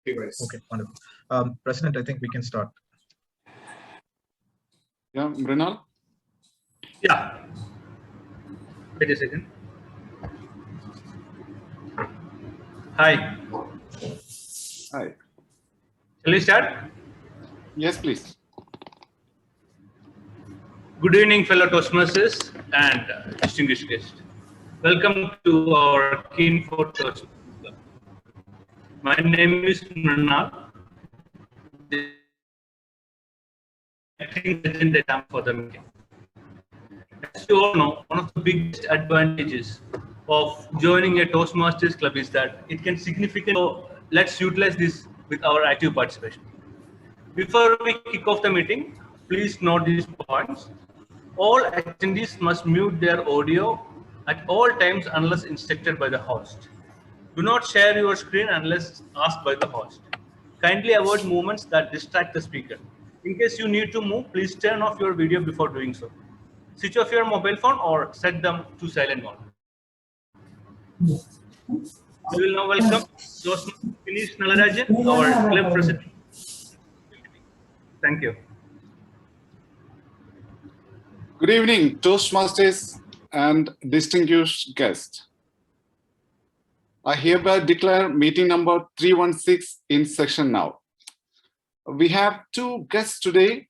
device. Okay, wonderful. President, I think we can start. Yeah, Mrinal? Yeah. Wait a second. Hi. Hi. Shall we start? Yes, please. Good evening, fellow Toastmasters and distinguished guests. Welcome to our KEEN4 Toastmasters Club. My name is Mrinal. I think the time for the meeting. As you all know, one of the biggest advantages of joining a Toastmasters club is that it can significantly. Let's utilize this with our active participation. Before we kick off the meeting, please note these points. All attendees must mute their audio at all times unless instructed by the host. Do not share your screen unless asked by the host. Kindly avoid movements that distract the speaker. In case you need to move, please turn off your video before doing so. Switch off your mobile phone or set them to silent mode. We will now welcome Finish Nalarajan, our club president. Thank you. Good evening, Toastmasters and distinguished guests. I hereby declare meeting number 316 in session now. We have two guests today.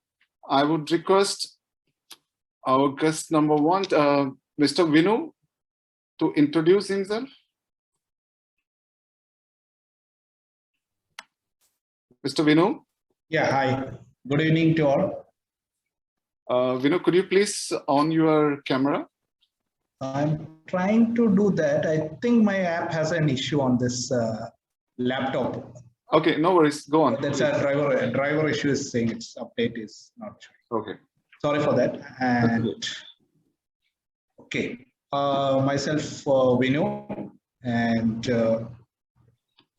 I would request our guest number one, Mr. Vinu, to introduce himself. Mr. Vinu? Yeah, hi. Good evening to all. Vinu, could you please on your camera? I'm trying to do that. I think my app has an issue on this laptop. Okay, no worries. Go on. That's a driver issue is saying its update is not showing. Okay. Sorry for that. And okay, myself Vinu, and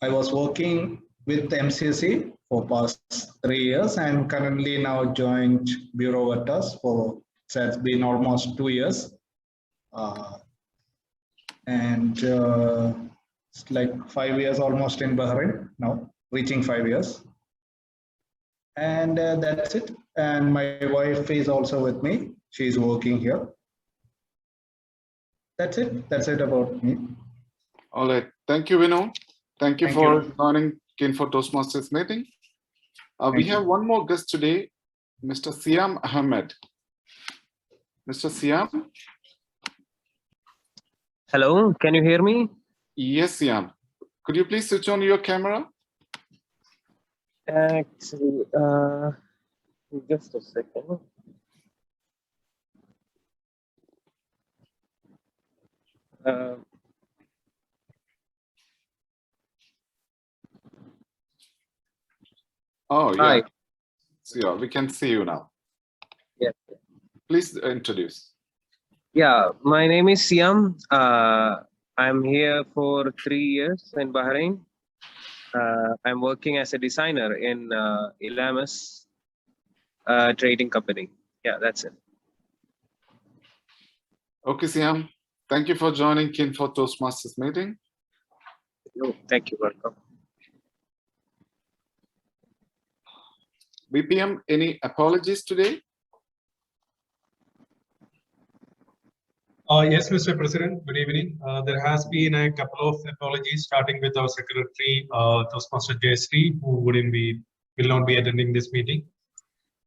I was working with MCSE for past 3 years and currently now joined Bureau Veritas for it's been almost 2 years. It's like 5 years almost in Bahrain now, reaching 5 years. And that's it. And my wife is also with me. She's working here. That's it. That's it about me. All right. Thank you, Vinu. Thank you for joining KEEN4 Toastmasters meeting. We have one more guest today, Mr. Siam Ahmed. Mr. Siam? Hello, can you hear me? Yes, Siam. Could you please switch on your camera? Actually, just a second. Oh, yeah. Hi. So, yeah, we can see you now. Yes. Please introduce. Yeah, my name is Siam. I'm here for 3 years in Bahrain. I'm working as a designer in Ilamas trading company. Yeah, that's it. Okay, Siam. Thank you for joining KEEN4 Toastmasters meeting. Thank you. Welcome. BPM, any apologies today? Yes, Mr. President, good evening. There has been a couple of apologies, starting with our secretary, Toastmaster Jayasri, who will not be attending this meeting.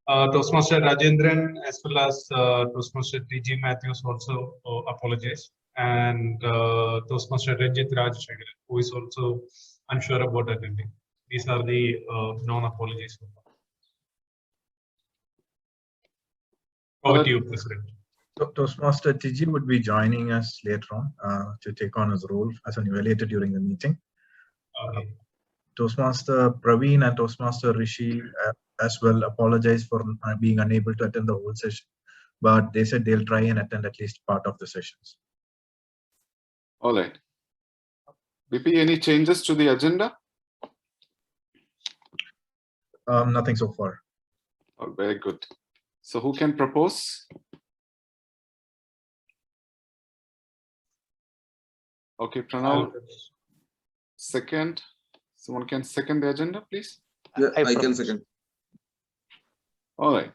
Toastmaster Rajendran, as well as Toastmaster TG Matthews also apologize. And Toastmaster Ranjit Rajashekhar, who is also unsure about attending. These are the non-apologies. Over to you, President. Toastmaster TG would be joining us later on to take on his role as an evaluator during the meeting. Okay. Toastmaster Praveen and Toastmaster Rishi as well apologize for being unable to attend the whole session, but they said they'll try and attend at least part of the sessions. All right. BP, any changes to the agenda? Nothing so far. Oh, very good. So who can propose? Okay, Pranav, second. Someone can second the agenda, please? Yeah, I can second. All right.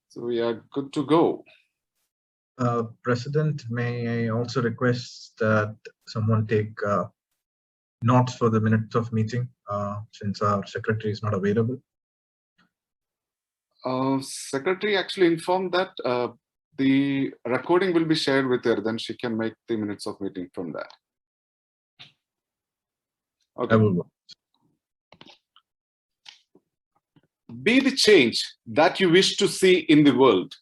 So we are good to go. President, may I also request that someone take notes for the minutes of meeting since our secretary is not available? Secretary actually informed that the recording will be shared with her, then she can make the minutes of meeting from that. Okay. I will. Be the change that you wish to see in the world.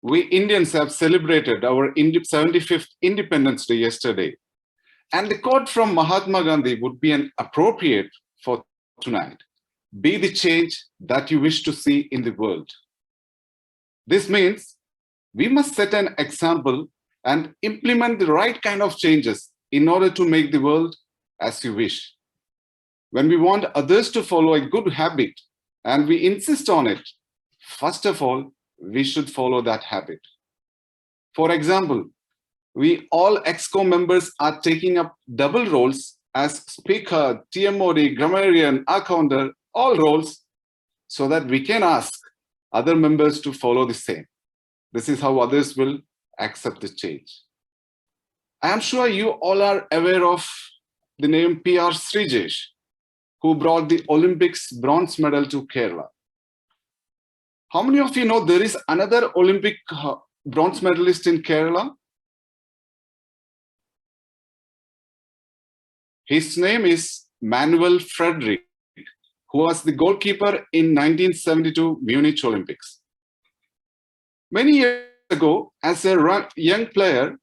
We Indians have celebrated our 75th Independence Day yesterday, and the quote from Mahatma Gandhi would be an appropriate for tonight. Be the change that you wish to see in the world. This means we must set an example and implement the right kind of changes in order to make the world as you wish. When we want others to follow a good habit and we insist on it, first of all, we should follow that habit. For example, we all EXCO members are taking up double roles as speaker, TMOD, grammarian, accountant, all roles, so that we can ask other members to follow the same. This is how others will accept the change. I am sure you all are aware of the name PR Srijesh, who brought the Olympics bronze medal to Kerala. How many of you know there is another Olympic bronze medalist in Kerala? His name is Manuel Frederick, who was the goalkeeper in 1972 Munich Olympics. Many years ago, as a young player,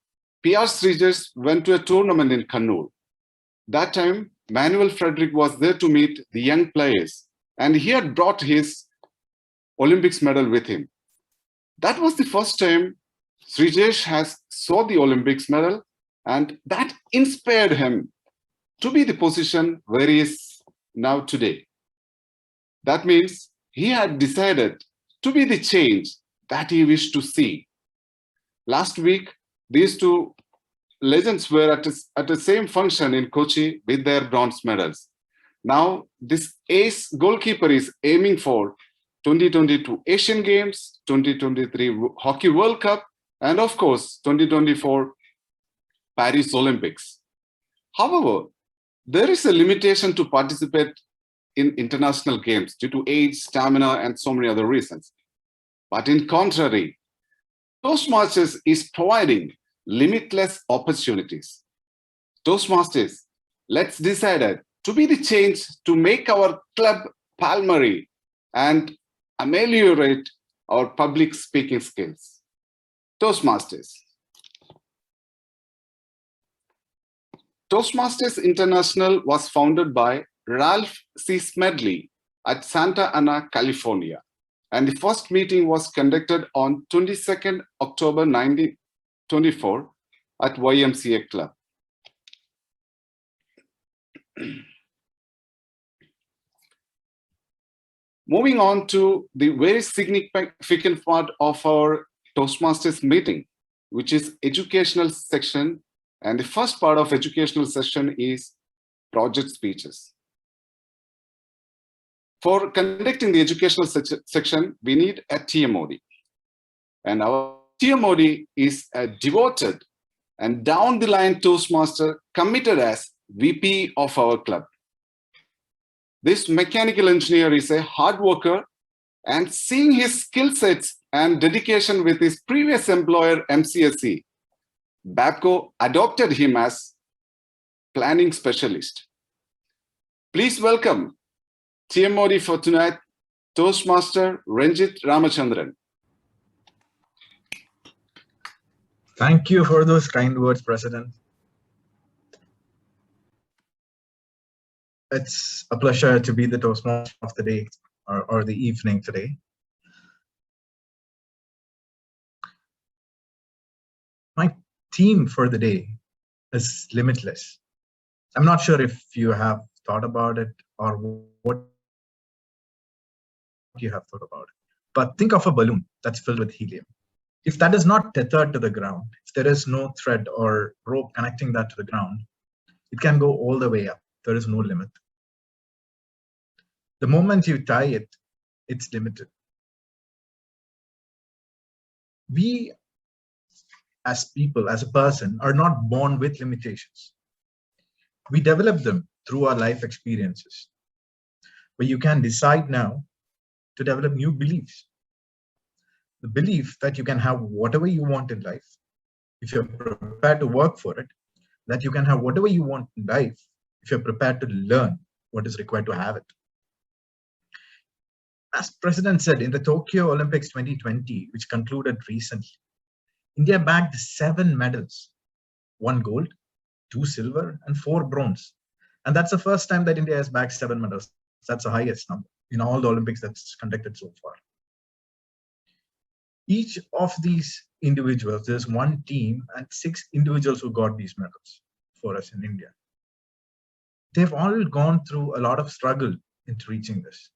PR Srijesh went to a tournament in Kannur. That time, Manuel Frederick was there to meet the young players, and he had brought his Olympics medal with him. That was the first time Srijesh has saw the Olympics medal, and that inspired him to be the position where he is now today. That means he had decided to be the change that he wished to see. Last week, these two legends were at the same function in Kochi with their bronze medals. Now, this ace goalkeeper is aiming for 2022 Asian Games, 2023 Hockey World Cup, and of course, 2024 Paris Olympics. However, there is a limitation to participate in international games due to age, stamina, and so many other reasons. But in contrary, Toastmasters is providing limitless opportunities. Toastmasters, let's decide to be the change to make our club palmary and ameliorate our public speaking skills. Toastmasters. Toastmasters International was founded by Ralph C. Smedley at Santa Ana, California. And the first meeting was conducted on 22nd October 1924 at YMCA Club. Moving on to the very significant part of our Toastmasters meeting, which is educational section. And the first part of educational session is project speeches. For conducting the educational section, we need a TMOD. And our TMOD is a devoted and down the line Toastmaster committed as VP of our club. This mechanical engineer is a hard worker, and seeing his skill sets and dedication with his previous employer, MCSE, Babco adopted him as planning specialist. Please welcome TMOD for tonight, Toastmaster Ranjit Ramachandran. Thank you for those kind words, President. It's a pleasure to be the Toastmaster of the day or the evening today. My theme for the day is limitless. I'm not sure if you have thought about it or what you have thought about it, but think of a balloon that's filled with helium. If that is not tethered to the ground, if there is no thread or rope connecting that to the ground, it can go all the way up. there is no limit. The moment you tie it, it's limited. We as people, as a person, are not born with limitations. We develop them through our life experiences. But you can decide now to develop new beliefs. The belief that you can have whatever you want in life, if you're prepared to work for it, that you can have whatever you want in life, if you're prepared to learn what is required to have it. As President said, in the Tokyo Olympics 2020, which concluded recently, India bagged 7 medals, 1 gold, 2 silver, and 4 bronze. And that's the first time that India has bagged 7 medals. That's the highest number in all the Olympics that's conducted so far. Each of these individuals, there's 1 team and 6 individuals who got these medals for us in India. They've all gone through a lot of struggle into reaching this.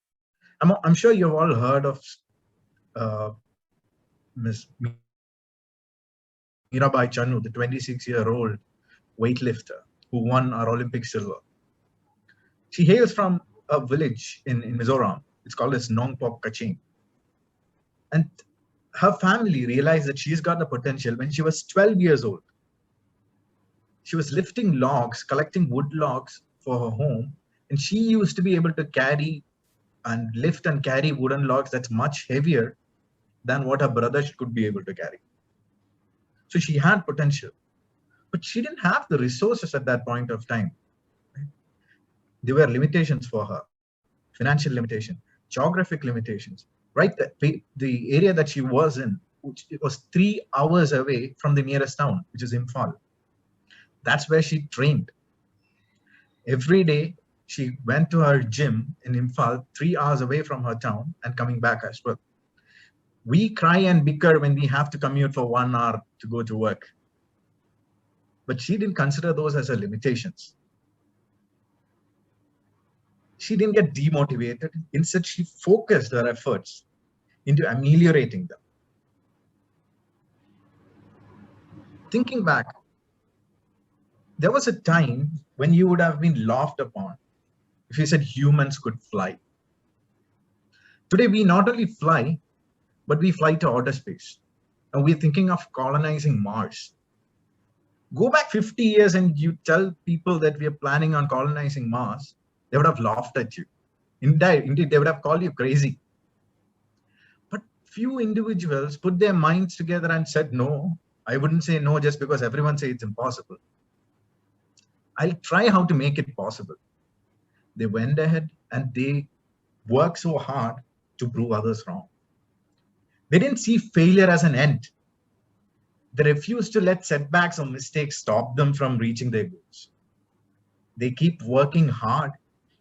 I'm sure you've all heard of Ms. Mirabai Channu, the 26-year-old weightlifter who won our Olympic silver. She hails from a village in Mizoram. It's called as Nongpok Kaching. And her family realized that she's got the potential when she was 12 years old. She was lifting logs, collecting wood logs for her home, and she used to be able to carry and lift and carry wooden logs that's much heavier than what her brother could be able to carry. So she had potential, but she didn't have the resources at that point of time. There were limitations for her, financial limitation, geographic limitations, right? The area that she was in, which it was 3 hours away from the nearest town, which is Imphal. That's where she trained. Every day, she went to her gym in Imphal, 3 hours away from her town and coming back as well. We cry and bicker when we have to commute for 1 hour to go to work. But she didn't consider those as her limitations. She didn't get demotivated. Instead, she focused her efforts into ameliorating them. Thinking back, there was a time when you would have been laughed upon if you said humans could fly. Today, we not only fly, but we fly to outer space. And we're thinking of colonizing Mars. Go back 50 years and you tell people that we are planning on colonizing Mars, they would have laughed at you. Indeed, they would have called you crazy. But few individuals put their minds together and said, no, I wouldn't say no just because everyone says it's impossible. I'll try how to make it possible. They went ahead and they worked so hard to prove others wrong. They didn't see failure as an end. They refused to let setbacks or mistakes stop them from reaching their goals. They keep working hard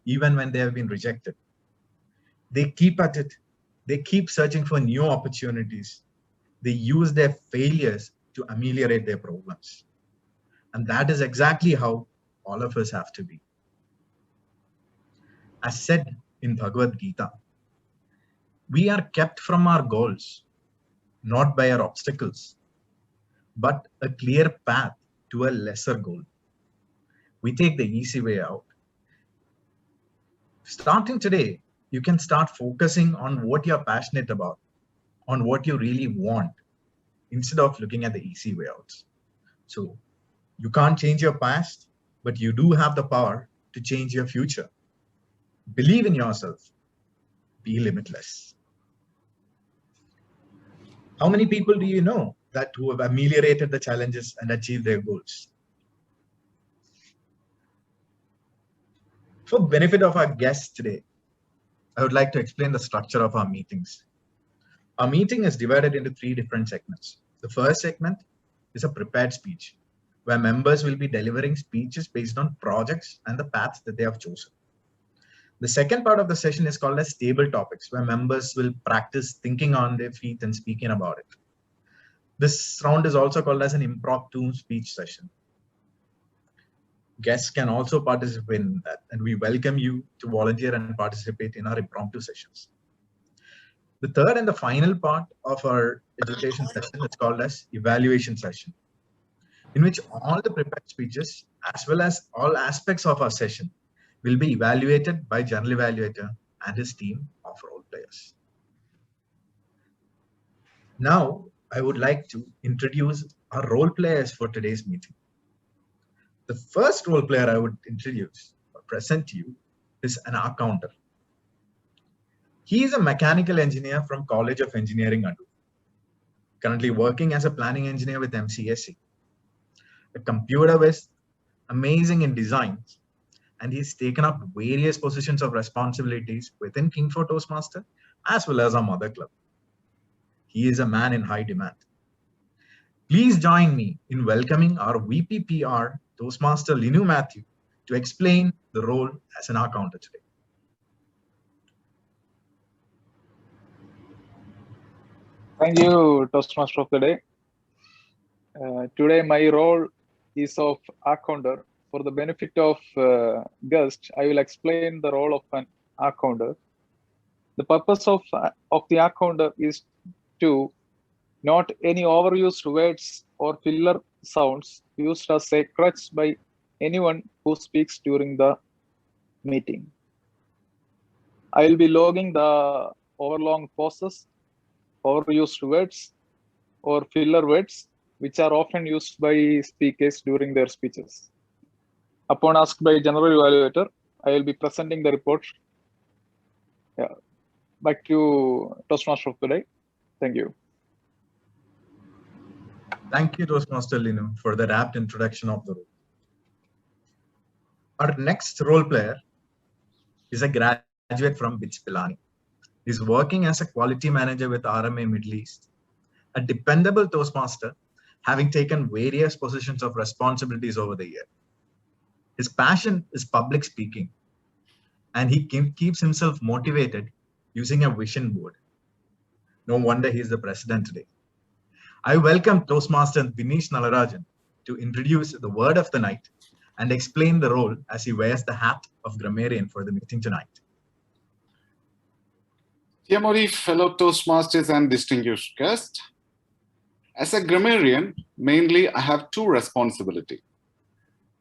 even when they have been rejected. They keep at it. They keep searching for new opportunities. They use their failures to ameliorate their problems. And that is exactly how all of us have to be. As said in Bhagavad Gita, we are kept from our goals, not by our obstacles, but a clear path to a lesser goal. We take the easy way out. Starting today, you can start focusing on what you're passionate about, on what you really want, instead of looking at the easy way out. So you can't change your past, but you do have the power to change your future. Believe in yourself. Be limitless. How many people do you know that who have ameliorated the challenges and achieved their goals? For benefit of our guests today, I would like to explain the structure of our meetings. Our meeting is divided into 3 different segments. The first segment is a prepared speech, where members will be delivering speeches based on projects and the paths that they have chosen. The second part of the session is called as table topics, where members will practice thinking on their feet and speaking about it. This round is also called as an impromptu speech session. Guests can also participate in that, and we welcome you to volunteer and participate in our impromptu sessions. The third and the final part of our education session is called as evaluation session, in which all the prepared speeches, as well as all aspects of our session, will be evaluated by general evaluator and his team of role players. Now, I would like to introduce our role players for today's meeting. The first role player I would introduce or present to you is an accountant. He is a mechanical engineer from College of Engineering, Adu, currently working as a planning engineer with MCSE. A computer whiz, amazing in designs, and he's taken up various positions of responsibilities within KEEN4 Toastmasters as well as our mother club. He is a man in high demand. Please join me in welcoming our VPPR Toastmaster Linu Matthew to explain the role as an accountant today. Thank you, Toastmaster of the day. Today, my role is of accounter. For the benefit of guests, I will explain the role of an accounter. The purpose of the accounter is to note any overused words or filler sounds used as a crutch by anyone who speaks during the meeting. I will be logging the overlong pauses, overused words, or filler words, which are often used by speakers during their speeches. Upon asked by general evaluator, I will be presenting the report. Yeah. Back to Toastmaster of the day. Thank you. Thank you, Toastmaster Linu, for that apt introduction of the role. Our next role player is a graduate from BITS Pilani. He's working as a quality manager with RMA Middle East, a dependable Toastmaster, having taken various positions of responsibilities over the year. His passion is public speaking, and he keeps himself motivated using a vision board. No wonder he's the president today. I welcome Toastmaster Dinesh Nalarajan to introduce the word of the night and explain the role as he wears the hat of grammarian for the meeting tonight. Dear Modi, fellow Toastmasters and distinguished guests, as a grammarian, mainly I have two responsibilities.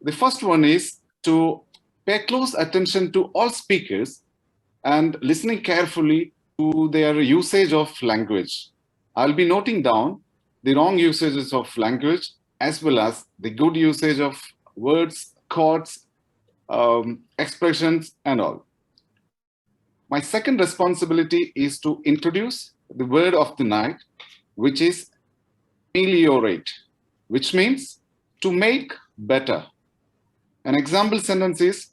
The first one is to pay close attention to all speakers and listening carefully to their usage of language. I'll be noting down the wrong usages of language as well as the good usage of words, chords, expressions, and all. My second responsibility is to introduce the word of the night, which is ameliorate, which means to make better. An example sentence is,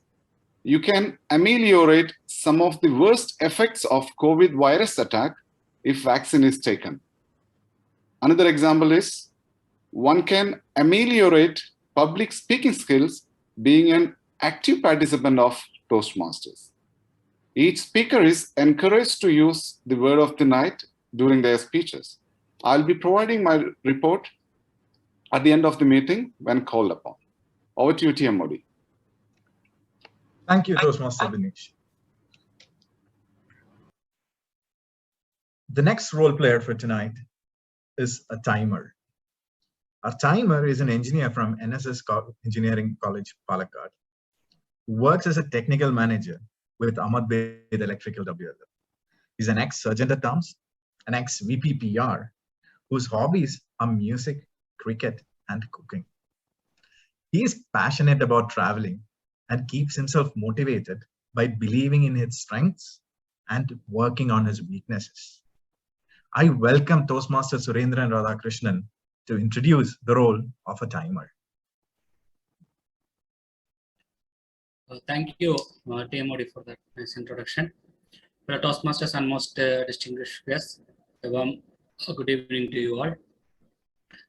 you can ameliorate some of the worst effects of COVID virus attack if vaccine is taken. Another example is, one can ameliorate public speaking skills being an active participant of Toastmasters. Each speaker is encouraged to use the word of the night during their speeches. I'll be providing my report at the end of the meeting when called upon. Over to you, TM Modi. Thank you, Toastmaster Dinesh. The next role player for tonight is a timer. A timer is an engineer from NSS Engineering College, Palakkad, who works as a technical manager with Ahmedabad Electrical WL. He's an ex-Sergeant at Arms, an ex-VPPR, whose hobbies are music, cricket, and cooking. He is passionate about traveling and keeps himself motivated by believing in his strengths and working on his weaknesses. I welcome Toastmaster Surendran Radhakrishnan to introduce the role of a timer. Thank you, TM Modi, for that nice introduction. For Toastmasters and most distinguished guests, a warm good evening to you all.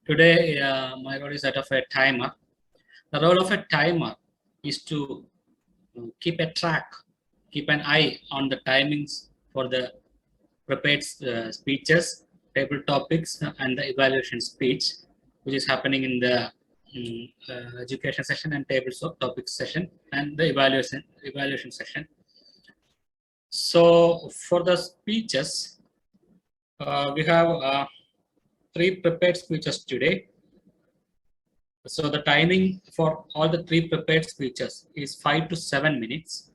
Today, my role is that of a timer. The role of a timer is to keep a track, keep an eye on the timings for the prepared speeches, table topics, and the evaluation speech, which is happening in the education session and tables of topics session and the evaluation session. So for the speeches, we have 3 prepared speeches today. So the timing for all the 3 prepared speeches is 5 to 7 minutes.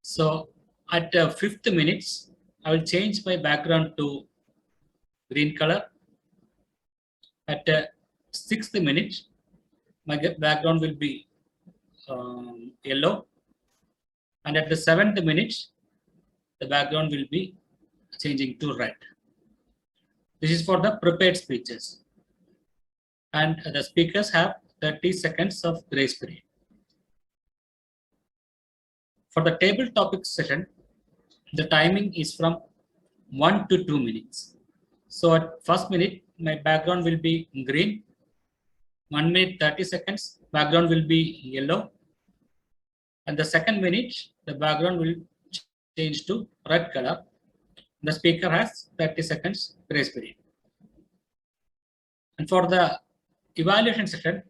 So at 5th minutes, I will change my background to green color. At 6th minute, my background will be yellow. And at the 7th minute, the background will be changing to red. This is for the prepared speeches. And the speakers have 30 seconds of grace period. For the table topic session, the timing is from 1 to 2 minutes. So at first minute, my background will be green. 1 minute 30 seconds, background will be yellow. And the second minute, the background will change to red color. The speaker has 30 seconds grace period. And for the evaluation session,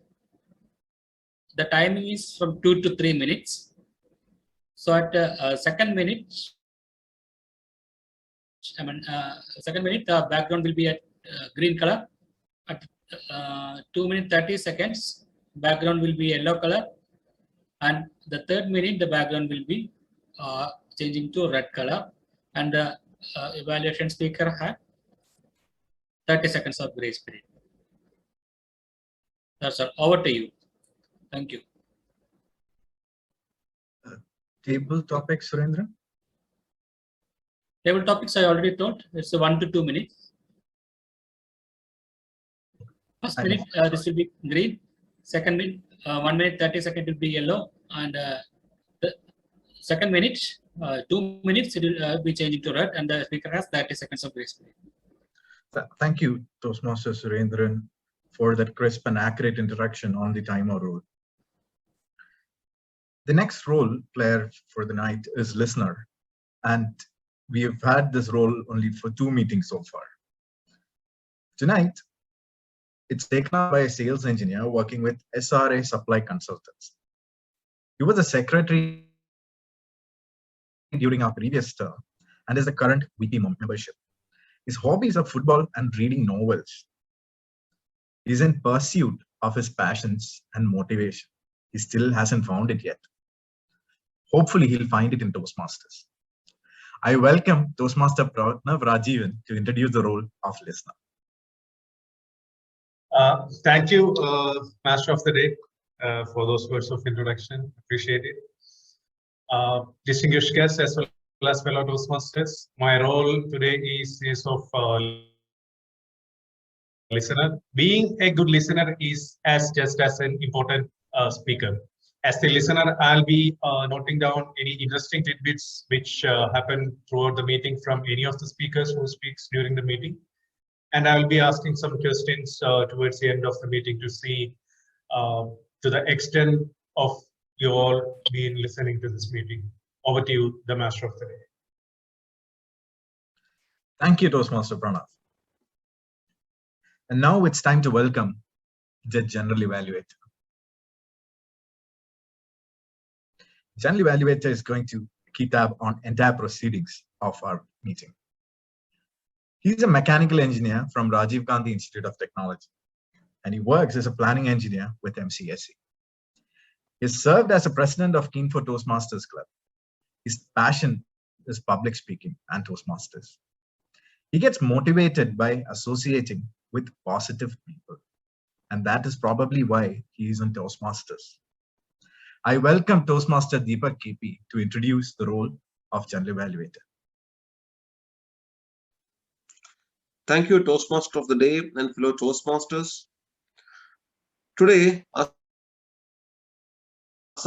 the timing is from 2 to 3 minutes. So at second minute, the background will be at green color. At 2 minutes 30 seconds, background will be yellow color. And the third minute, the background will be changing to red color. And the evaluation speaker had 30 seconds of grace period. That's all. Over to you. Thank you. Table topic, Surendra? Table topics I already told. It's 1 to 2 minutes. First minute, this will be green. Second minute, 1 minute 30 seconds will be yellow. And the second minute, 2 minutes, it will be changing to red. And the speaker has 30 seconds of grace period. Thank you, Toastmaster Surendran, for that crisp and accurate introduction on the timer role. The next role player for the night is listener. And we have had this role only for 2 meetings so far. Tonight, it's taken up by a sales engineer working with SRA Supply Consultants. He was a secretary during our previous term and is the current VP membership. His hobbies are football and reading novels. He's in pursuit of his passions and motivation. He still hasn't found it yet. Hopefully, he'll find it in Toastmasters. I welcome Toastmaster Pranav Rajivan to introduce the role of listener. Thank you, Master of the Day, for those words of introduction. Appreciate it. Distinguished guests as well as fellow Toastmasters, my role today is of listener. Being a good listener is just as an important speaker. As the listener, I'll be noting down any interesting tidbits which happen throughout the meeting from any of the speakers who speaks during the meeting. And I will be asking some questions towards the end of the meeting to see to the extent of you all being listening to this meeting. Over to you, the Master of the Day. Thank you, Toastmaster Pranav. And now it's time to welcome the General Evaluator. General Evaluator is going to keep tab on entire proceedings of our meeting. He's a mechanical engineer from Rajiv Gandhi Institute of Technology, and he works as a planning engineer with MCSE. He served as a president of KEEN4 Toastmasters Club. His passion is public speaking and Toastmasters. He gets motivated by associating with positive people, and that is probably why he is in Toastmasters. I welcome Toastmaster Deepak KP to introduce the role of General Evaluator. Thank you, Toastmaster of the Day and fellow Toastmasters. Today, as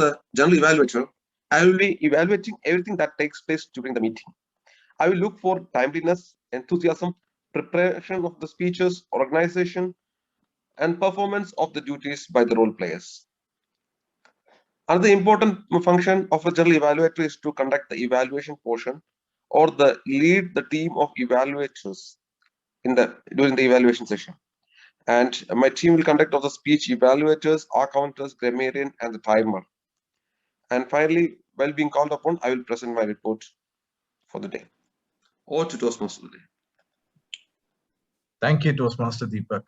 a General Evaluator, I will be evaluating everything that takes place during the meeting. I will look for timeliness, enthusiasm, preparation of the speeches, organization, and performance of the duties by the role players. Another important function of a General Evaluator is to conduct the evaluation portion or lead the team of evaluators during the evaluation session. And my team will conduct of the speech evaluators, accounters, grammarian, and the timer. And finally, while being called upon, I will present my report for the day. Or to Toastmaster of the Day. Thank you, Toastmaster Deepak.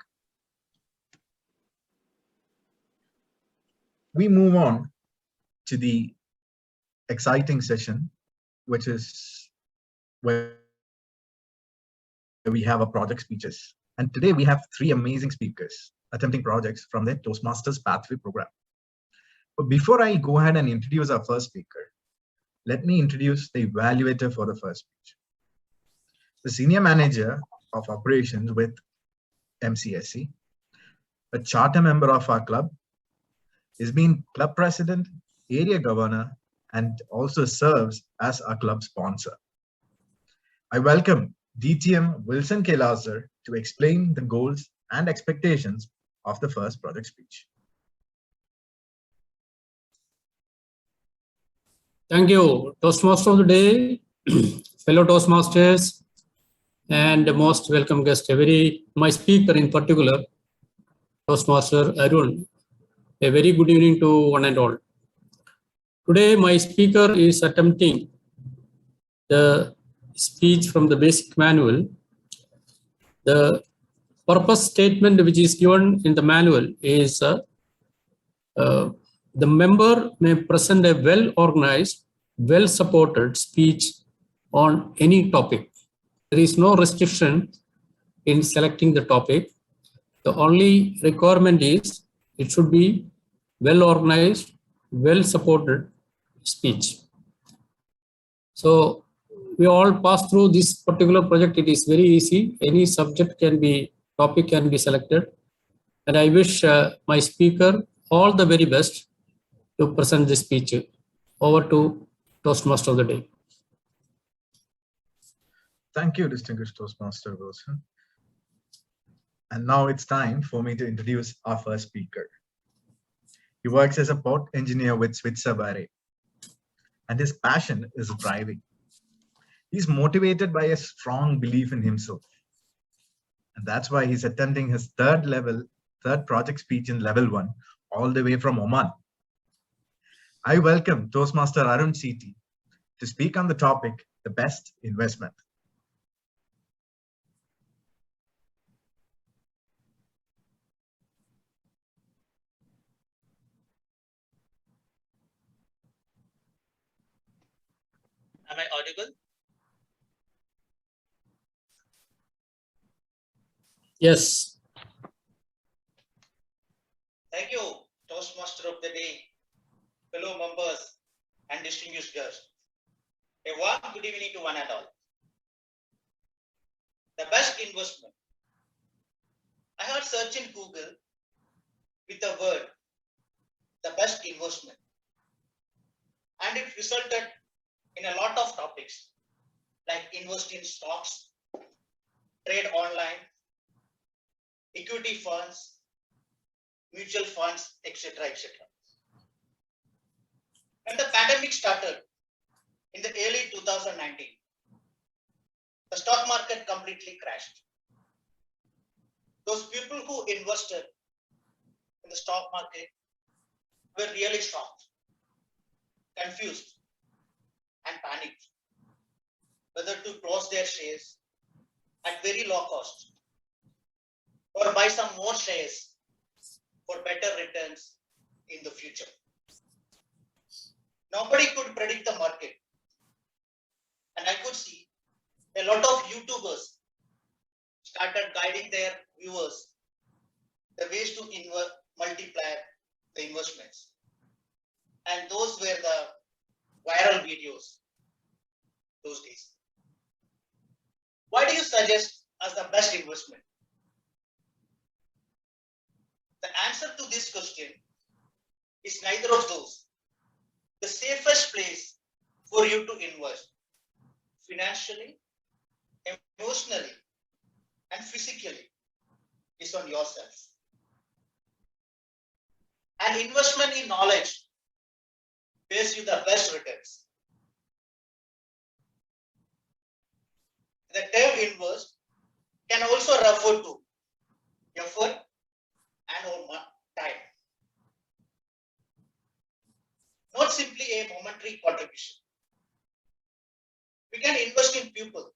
we move on to the exciting session, which is where we have our project speeches. And today we have 3 amazing speakers attempting projects from the Toastmasters Pathway program. But before I go ahead and introduce our first speaker, let me introduce the evaluator for the first speech. The senior manager of operations with MCSE, a charter member of our club, is being club president, area governor, and also serves as our club sponsor. I welcome DTM Wilson K. Lazar to explain the goals and expectations of the first project speech. Thank you, Toastmaster of the day, fellow Toastmasters, and most welcome guest, my speaker in particular, Toastmaster Arun. A very good evening to one and all. Today, my speaker is attempting the speech from the basic manual. The purpose statement which is given in the manual is the member may present a well-organized, well-supported speech on any topic. There is no restriction in selecting the topic. The only requirement is it should be well-organized, well-supported speech. So we all pass through this particular project. It is very easy. Any topic can be selected. And I wish my speaker all the very best to present this speech. Over to Toastmaster of the day. Thank you, distinguished Toastmaster Wilson. And now it's time for me to introduce our first speaker. He works as a port engineer with Switzer, and his passion is driving. He's motivated by a strong belief in himself. And that's why he's attempting his third project speech in level 1, all the way from Oman. I welcome Toastmaster Arun CT to speak on the topic, the best investment. Am I audible? Yes. Thank you, Toastmaster of the day, fellow members, and distinguished guests. A warm good evening to one and all. The best investment. I had searched in Google with the word, the best investment. And it resulted in a lot of topics like invest in stocks, trade online, equity funds, mutual funds, etc., etc. When the pandemic started in the early 2019, the stock market completely crashed. Those people who invested in the stock market were really shocked, confused, and panicked whether to close their shares at very low cost or buy some more shares for better returns in the future. Nobody could predict the market, and I could see a lot of YouTubers started guiding their viewers the ways to multiply the investments, and those were the viral videos those days. Why do you suggest as the best investment? The answer to this question is neither of those. The safest place for you to invest financially, emotionally, and physically is on yourself. An investment in knowledge pays you the best returns. The term invest can also refer to effort and time, not simply a momentary contribution. We can invest in people,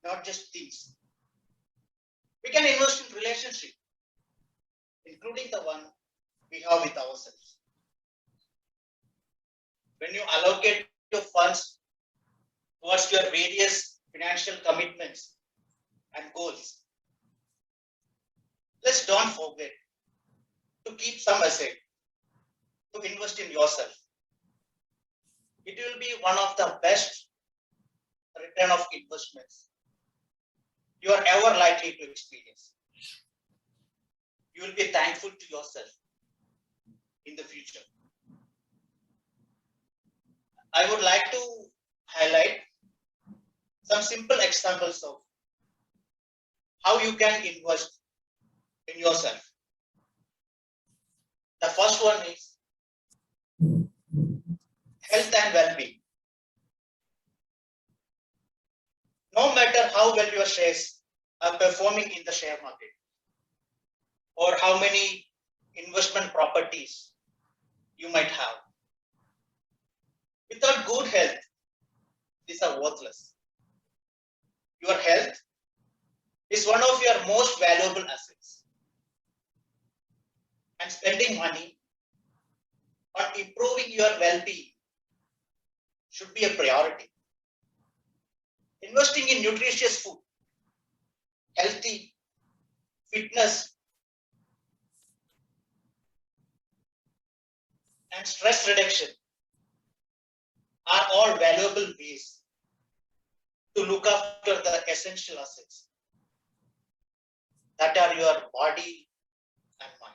not just things. We can invest in relationship, including the one we have with ourselves. when you allocate your funds towards your various financial commitments and goals, let's don't forget to keep some aside to invest in yourself. It will be one of the best return of investments you are ever likely to experience. You will be thankful to yourself in the future. I would like to highlight some simple examples of how you can invest in yourself. The first one is health and well-being. No matter how well your shares are performing in the share market, or how many investment properties you might have, without good health, these are worthless. Your health is one of your most valuable assets. And spending money on improving your well-being should be a priority. Investing in nutritious food, healthy, fitness, and stress reduction are all valuable ways to look after the essential assets that are your body and mind.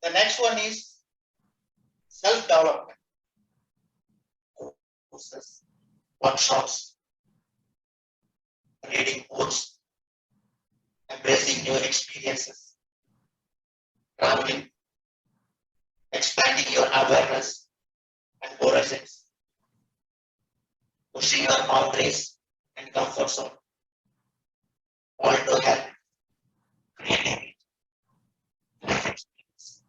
The next one is self-development. Courses, workshops, reading books, embracing new experiences, traveling, expanding your awareness and horizons, pushing your boundaries and comfort zone, all to help creating life experience.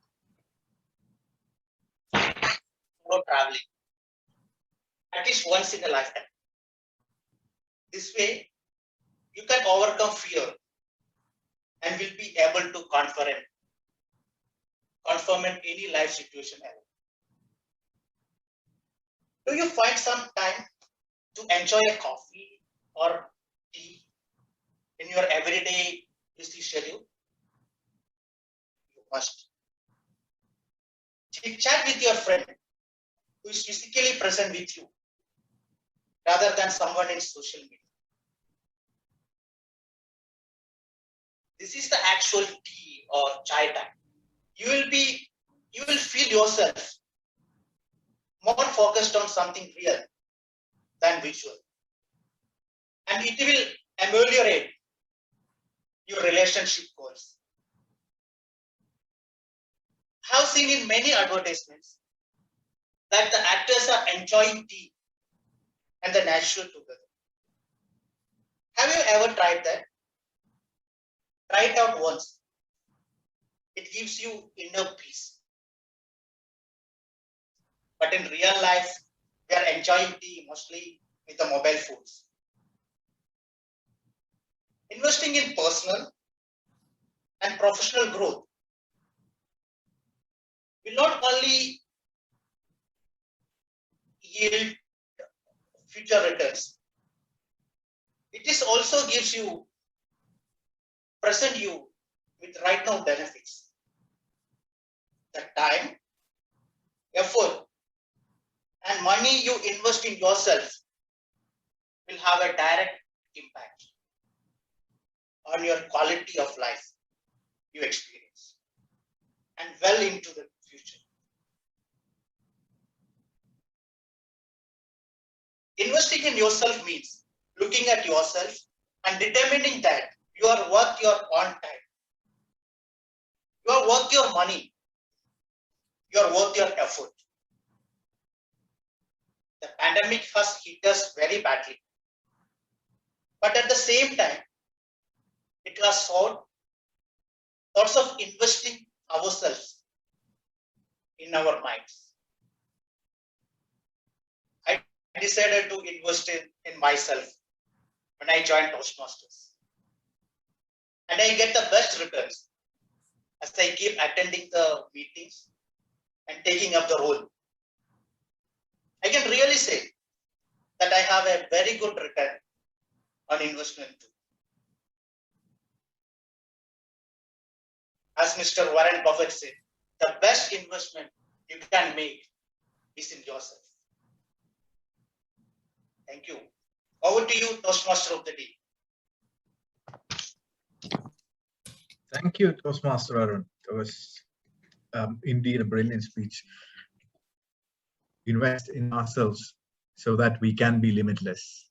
For traveling, at least once in a lifetime. This way, you can overcome fear and will be able to confront any life situation ever. Do you find some time to enjoy a coffee or tea in your everyday busy schedule? You must. Chat with your friend who is physically present with you rather than someone in social media. This is the actual tea or chai time. You will feel yourself more focused on something real than visual. And it will ameliorate your relationship goals. I have seen in many advertisements that the actors are enjoying tea and the natural together. Have you ever tried that? Try it out once. It gives you inner peace. But in real life, we are enjoying tea mostly with the mobile phones. Investing in personal and professional growth will not only yield future returns, it is also gives you, present you with right now benefits. The time, effort, and money you invest in yourself will have a direct impact on your quality of life you experience and well into the future. Investing in yourself means looking at yourself and determining that you are worth your own time. You are worth your money. You are worth your effort. The pandemic has hit us very badly. But at the same time, it has sought thoughts of investing ourselves in our minds. I decided to invest in myself when I joined Toastmasters. And I get the best returns as I keep attending the meetings and taking up the role I can really say that I have a very good return on investment too. As Mr. Warren Buffett said, the best investment you can make is in yourself. Thank you. Over to you, Toastmaster of the Day. Thank you, Toastmaster Arun. That was indeed a brilliant speech. Invest in ourselves so that we can be limitless.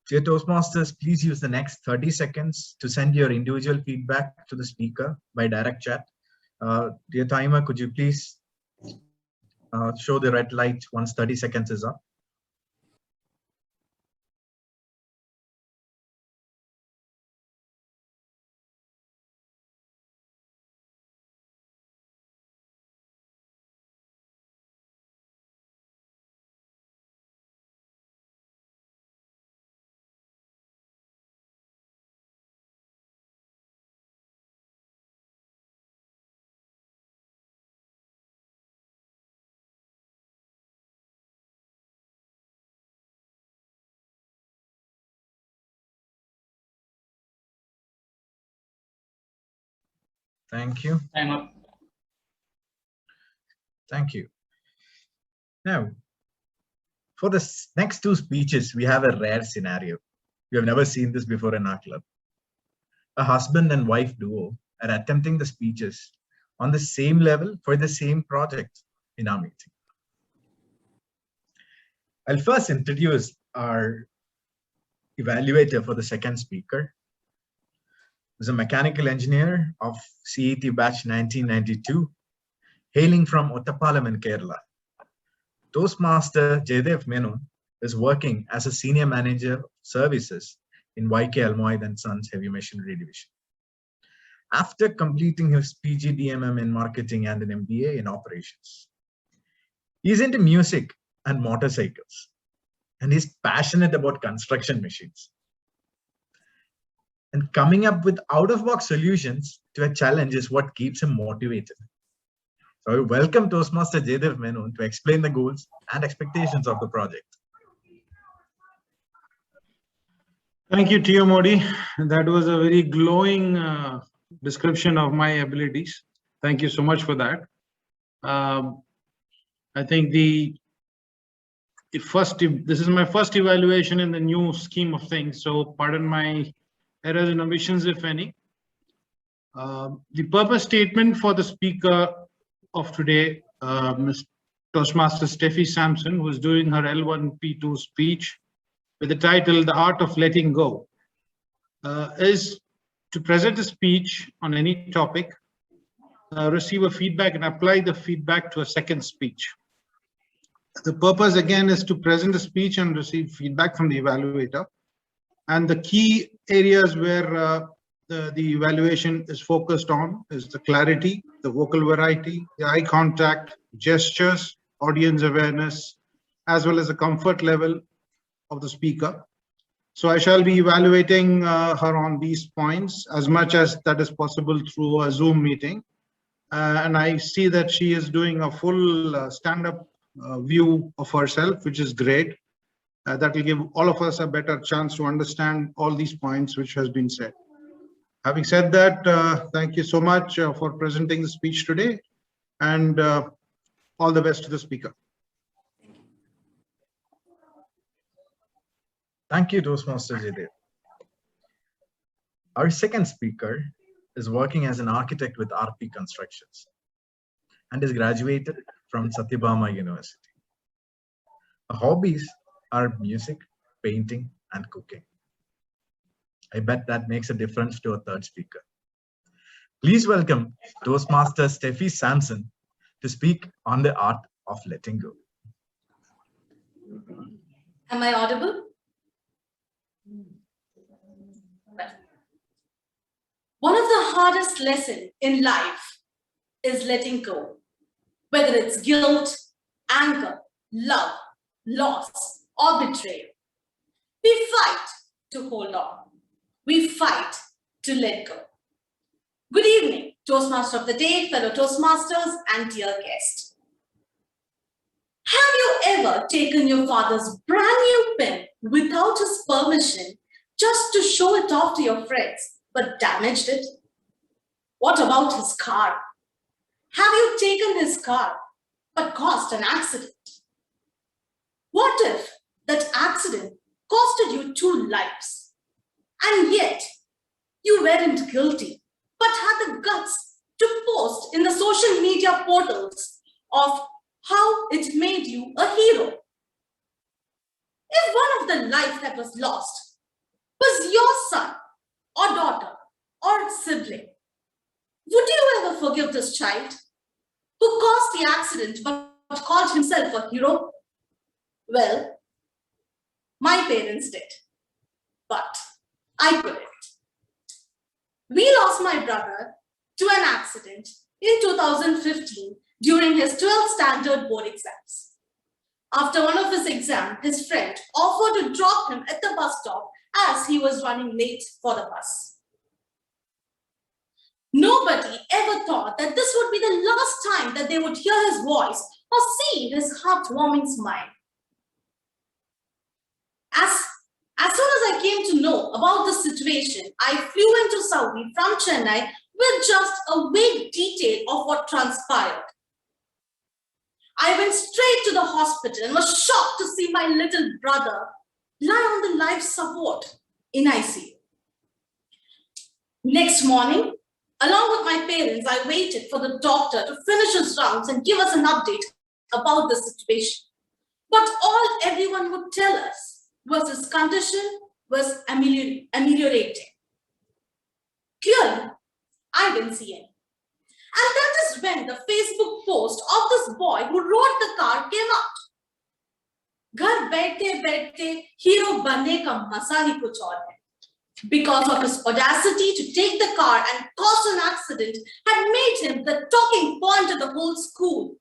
Dear Toastmasters, please use the next 30 seconds to send your individual feedback to the speaker by direct chat. Dear timer, could you please show the red light once 30 seconds is up? Thank you. Time up. Thank you. Now, for the next two speeches, we have a rare scenario. We have never seen this before in our club. A husband and wife duo are attempting the speeches on the same level for the same project in our meeting. I'll first introduce our evaluator for the second speaker. He's a mechanical engineer of CET batch 1992, hailing from Ottapalam in Kerala. Toastmaster Jaydev Menon is working as a senior manager of services in YK Almoyd and Sons Heavy Machinery Division. After completing his PGDMM in marketing and an MBA in operations, he's into music and motorcycles, and he's passionate about construction machines. And coming up with out-of-box solutions to a challenge is what keeps him motivated. So I welcome Toastmaster Jaydev Menon to explain the goals and expectations of the project. Thank you, Tio Modi. That was a very glowing description of my abilities. Thank you so much for that. I think this is my first evaluation in the new scheme of things, so pardon my errors and omissions, if any. The purpose statement for the speaker of today, Ms. Toastmaster Steffi Sampson, who is doing her L1P2 speech with the title, The Art of Letting Go, is to present a speech on any topic, receive a feedback and apply the feedback to a second speech. The purpose again is to present a speech and receive feedback from the evaluator. And the key areas where the evaluation is focused on is the clarity, the vocal variety, the eye contact, gestures, audience awareness, as well as the comfort level of the speaker. So I shall be evaluating her on these points as much as that is possible through a Zoom meeting. And I see that she is doing a full stand-up view of herself, which is great. That will give all of us a better chance to understand all these points which has been said. Having said that, thank you so much for presenting the speech today, and all the best to the speaker. Thank you, Toastmaster Jaydev. Our second speaker is working as an architect with RP Constructions and is graduated from Satyabama University. Her hobbies are music, painting, and cooking. I bet that makes a difference to a third speaker. Please welcome Toastmaster Steffi Sampson to speak on the art of letting go. Am I audible? One of the hardest lessons in life is letting go. Whether it's guilt, anger, love, loss, or betrayal. We fight to hold on. We fight to let go. Good evening Toastmaster of the day, fellow Toastmasters, and dear guest. Have you ever taken your father's brand new pen without his permission just to show it off to your friends, but damaged it? What about his car? Have you taken his car, but caused an accident? What if that accident costed you 2 lives, and yet you weren't guilty, but had the guts to post in the social media portals of how it made you a hero? If one of the lives that was lost was your son or daughter or sibling, would you ever forgive this child who caused the accident but called himself a hero? Well, my parents did, but I couldn't. We lost my brother to an accident in 2015 during his 12th standard board exams. After one of his exams, his friend offered to drop him at the bus stop as he was running late for the bus. Nobody ever thought that this would be the last time that they would hear his voice or see his heartwarming smile. As soon as I came to know about the situation, I flew into Saudi from Chennai with just a vague detail of what transpired. I went straight to the hospital and was shocked to see my little brother lie on the life support in ICU. Next morning, along with my parents, I waited for the doctor to finish his rounds and give us an update about the situation. But all everyone would tell us was his condition was ameliorating. Clearly, I didn't see any. And that is when the Facebook post of this boy who rode the car came out. Ghar baithte baithte hero banne ka maza hi kuch aur hai. Because of his audacity to take the car and cause an accident had made him the talking point of the whole school.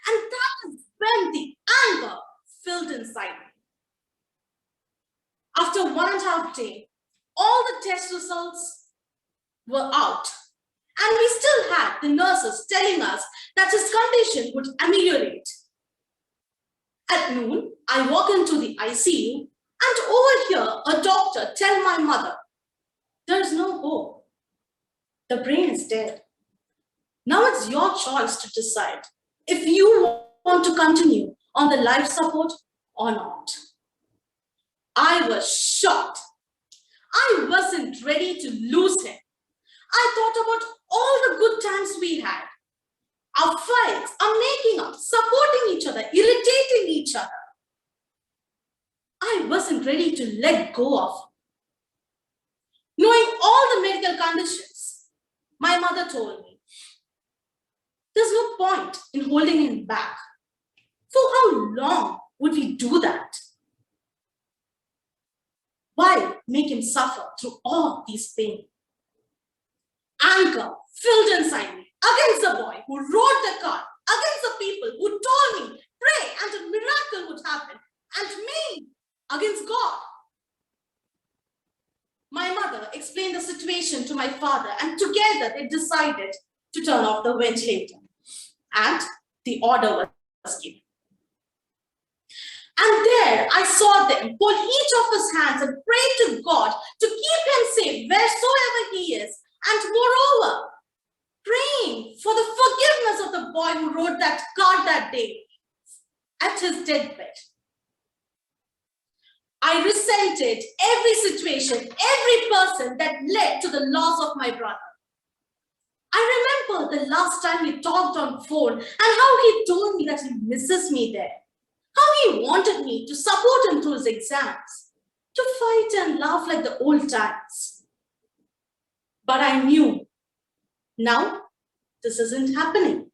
And that is when the anger filled inside me. After 1.5 days, all the test results were out, and we still had the nurses telling us that his condition would ameliorate. At noon, I walk into the ICU and overhear a doctor tell my mother, "There is no hope. The brain is dead. Now it's your choice to decide if you want to continue on the life support or not." I was shocked. I wasn't ready to lose him. I thought about all the good times we had. Our fights, our making up, supporting each other, irritating each other. I wasn't ready to let go of him. Knowing all the medical conditions, my mother told me, "There's no point in holding him back. For how long would we do that? Why make him suffer through all these pain?" Anger filled inside me against the boy who rode the car, against the people who told me, pray and a miracle would happen, and me against God. My mother explained the situation to my father, and together they decided to turn off the ventilator, and the order was given. And there I saw them hold each of his hands and pray to God to keep him safe wheresoever he is, and moreover, praying for the forgiveness of the boy who rode that car that day at his deathbed. I resented every situation, every person that led to the loss of my brother. I remember the last time we talked on phone and how he told me that he misses me there. How he wanted me to support him through his exams, to fight and laugh like the old times. But I knew, now this isn't happening.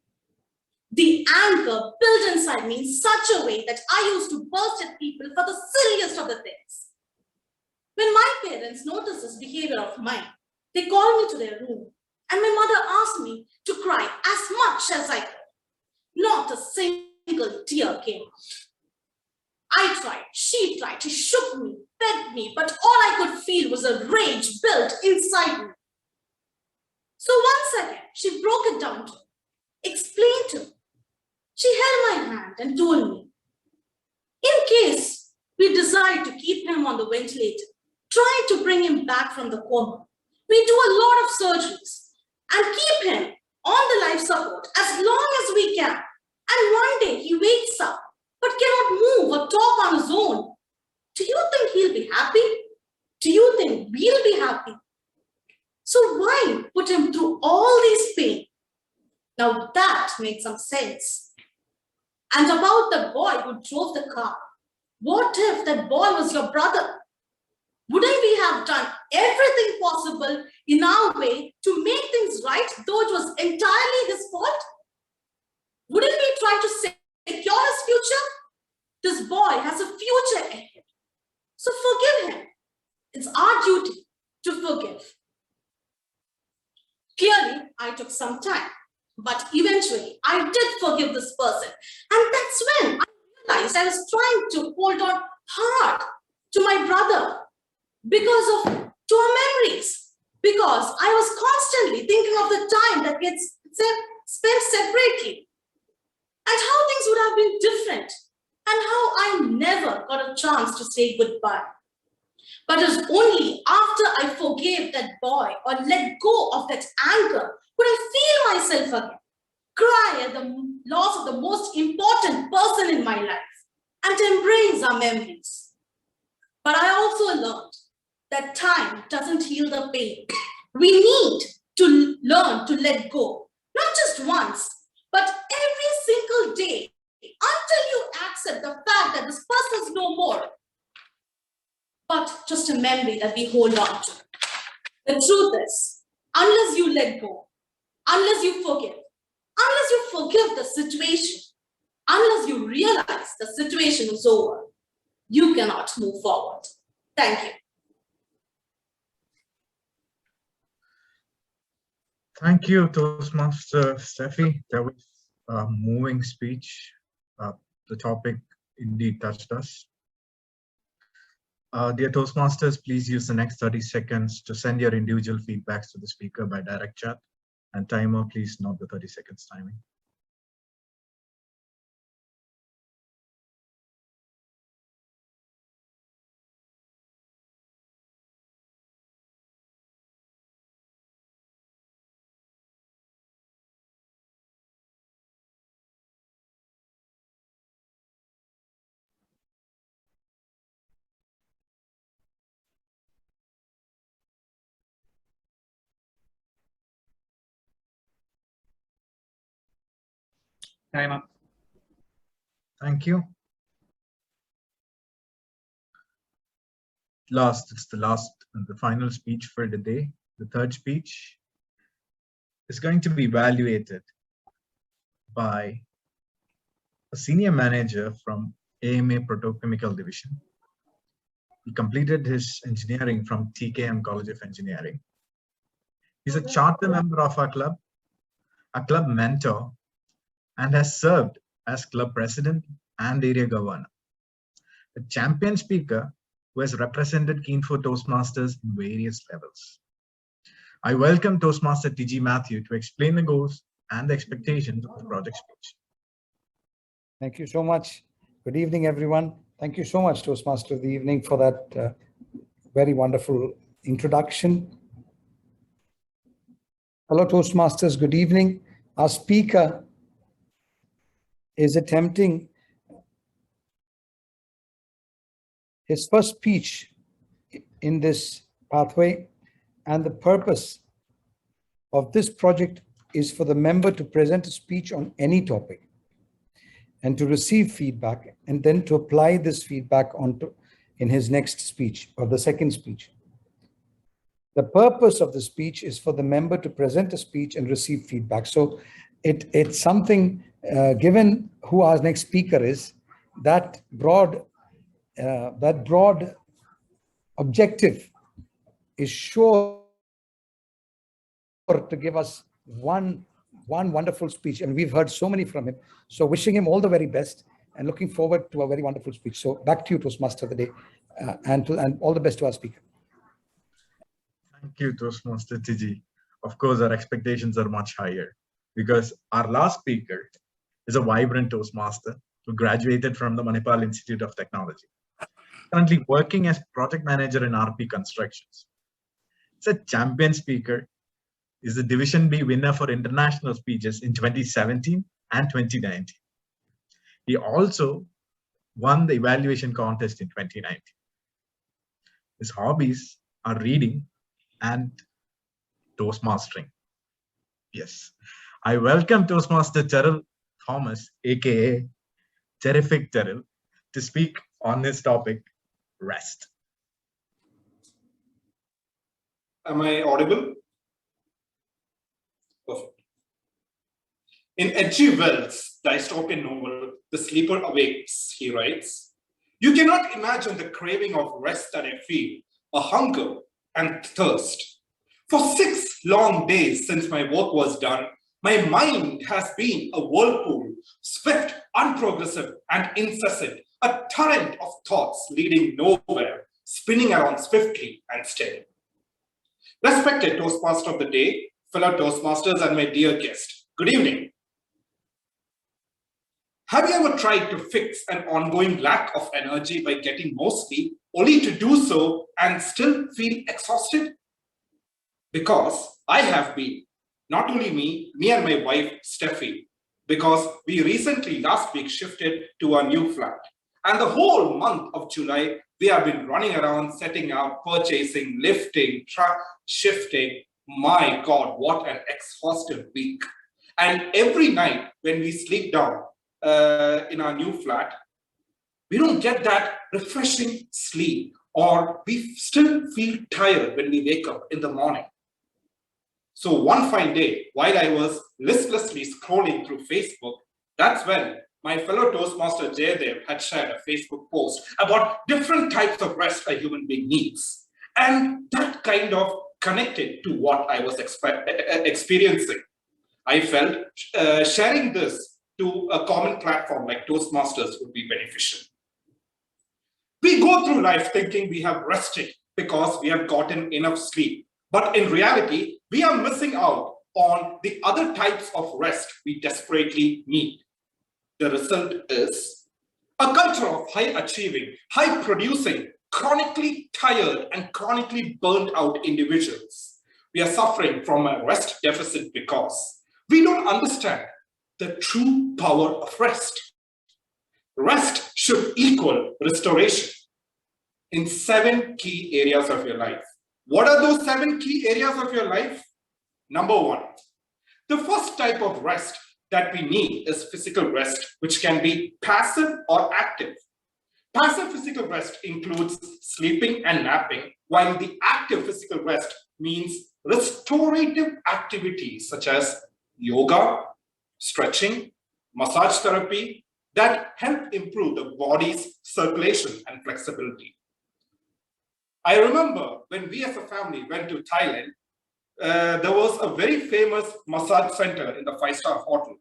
The anger built inside me in such a way that I used to burst at people for the silliest of the things. When my parents noticed this behavior of mine, they called me to their room, and my mother asked me to cry as much as I could. Not a single tear came out. I tried, she tried, she shook me, begged me, but all I could feel was a rage built inside me. So once again, she broke it down to him, explained to him. She held my hand and told me, in case we decide to keep him on the ventilator, trying to bring him back from the coma, we do a lot of surgeries and keep him on the life support as long as we can. And one day he wakes up but cannot move or talk on his own. Do you think he'll be happy? Do you think we'll be happy? So why put him through all this pain? Now that makes some sense. And about the boy who drove the car, what if that boy was your brother? Wouldn't we have done everything possible in our way to make things right, though it was entirely his fault? Wouldn't we try to secure his future? This boy has a future ahead. So forgive him. It's our duty to forgive. Clearly, I took some time, but eventually I did forgive this person. And that's when I realized I was trying to hold on hard to my brother to our memories, because I was constantly thinking of the time that gets spent separately and how things would have been different and how I never got a chance to say goodbye. But it was only after I forgave that boy or let go of that anger could I feel myself again, cry at the loss of the most important person in my life and embrace our memories. But I also learned that time doesn't heal the pain. We need to learn to let go, not just once, but every single day until you accept the fact that this person is no more, but just a memory that we hold on to. The truth is, unless you let go, unless you forgive the situation, unless you realize the situation is over, you cannot move forward. Thank you. Thank you, Toastmaster Steffi. That was a moving speech. The topic indeed touched us. Dear Toastmasters, please use the next 30 seconds to send your individual feedbacks to the speaker by direct chat. And timer, please note the 30 seconds timing. Time up. Thank you. It's the last and the final speech for the day. The third speech is going to be evaluated by a senior manager from AMA Protochemical Division. He completed his engineering from TKM College of Engineering. He's a charter member of our club, a club mentor, and has served as club president and area governor. A champion speaker who has represented KEEN4 Toastmasters in various levels. I welcome Toastmaster TG Matthew to explain the goals and the expectations of the project speech. Thank you so much. Good evening, everyone. Thank you so much, Toastmaster of the Evening, for that very wonderful introduction. Hello, Toastmasters. Good evening. Our speaker is attempting his first speech in this pathway, and the purpose of this project is for the member to present a speech on any topic and to receive feedback, and then to apply this feedback in his next speech or the second speech. The purpose of the speech is for the member to present a speech and receive feedback. So it's something, given who our next speaker is, that broad objective is sure to give us one wonderful speech, and we've heard so many from him. So wishing him all the very best and looking forward to a very wonderful speech. So back to you, Toastmaster of the day, and all the best to our speaker. Thank you, Toastmaster TG. of course, our expectations are much higher because our last speaker is a vibrant Toastmaster who graduated from the Manipal Institute of Technology, currently working as project manager in RP Constructions. He's a champion speaker, is the Division B winner for international speeches in 2017 and 2019. He also won the evaluation contest in 2019. His hobbies are reading and Toastmastering. Yes, I welcome Toastmaster Cheryl Thomas, aka Terrific Cheryl, to speak on this topic, rest. Am I audible? Perfect. In H.G. Wells' dystopian novel, The Sleeper Awakes, he writes, "You cannot imagine the craving of rest that I feel, a hunger and thirst. For 6 long days since my work was done, my mind has been a whirlpool, swift, unprogressive, and incessant, a torrent of thoughts leading nowhere, spinning around swiftly and steady." Respected Toastmaster of the day, fellow Toastmasters, and my dear guest, good evening. Have you ever tried to fix an ongoing lack of energy by getting more sleep, only to do so and still feel exhausted? Because I have been, not only me and my wife, Steffi, because we recently last week shifted to our new flat. And the whole month of July, we have been running around, setting up, purchasing, lifting, truck, shifting. My God, what an exhaustive week. And every night when we sleep down in our new flat, we don't get that refreshing sleep, or we still feel tired when we wake up in the morning. So one fine day, while I was listlessly scrolling through Facebook, that's when my fellow Toastmaster Jayadev had shared a Facebook post about different types of rest a human being needs. And that kind of connected to what I was experiencing. I felt sharing this to a common platform like Toastmasters would be beneficial. We go through life thinking we have rested because we have gotten enough sleep. But in reality, we are missing out on the other types of rest we desperately need. The result is a culture of high achieving, high producing, chronically tired and chronically burnt out individuals. We are suffering from a rest deficit because we don't understand the true power of rest. Rest should equal restoration in 7 key areas of your life. What are those 7 key areas of your life? Number 1, the first type of rest that we need is physical rest, which can be passive or active. Passive physical rest includes sleeping and napping, while the active physical rest means restorative activities such as yoga, stretching, massage therapy that help improve the body's circulation and flexibility. I remember when we as a family went to Thailand, there was a very famous massage center in the 5-star hotel.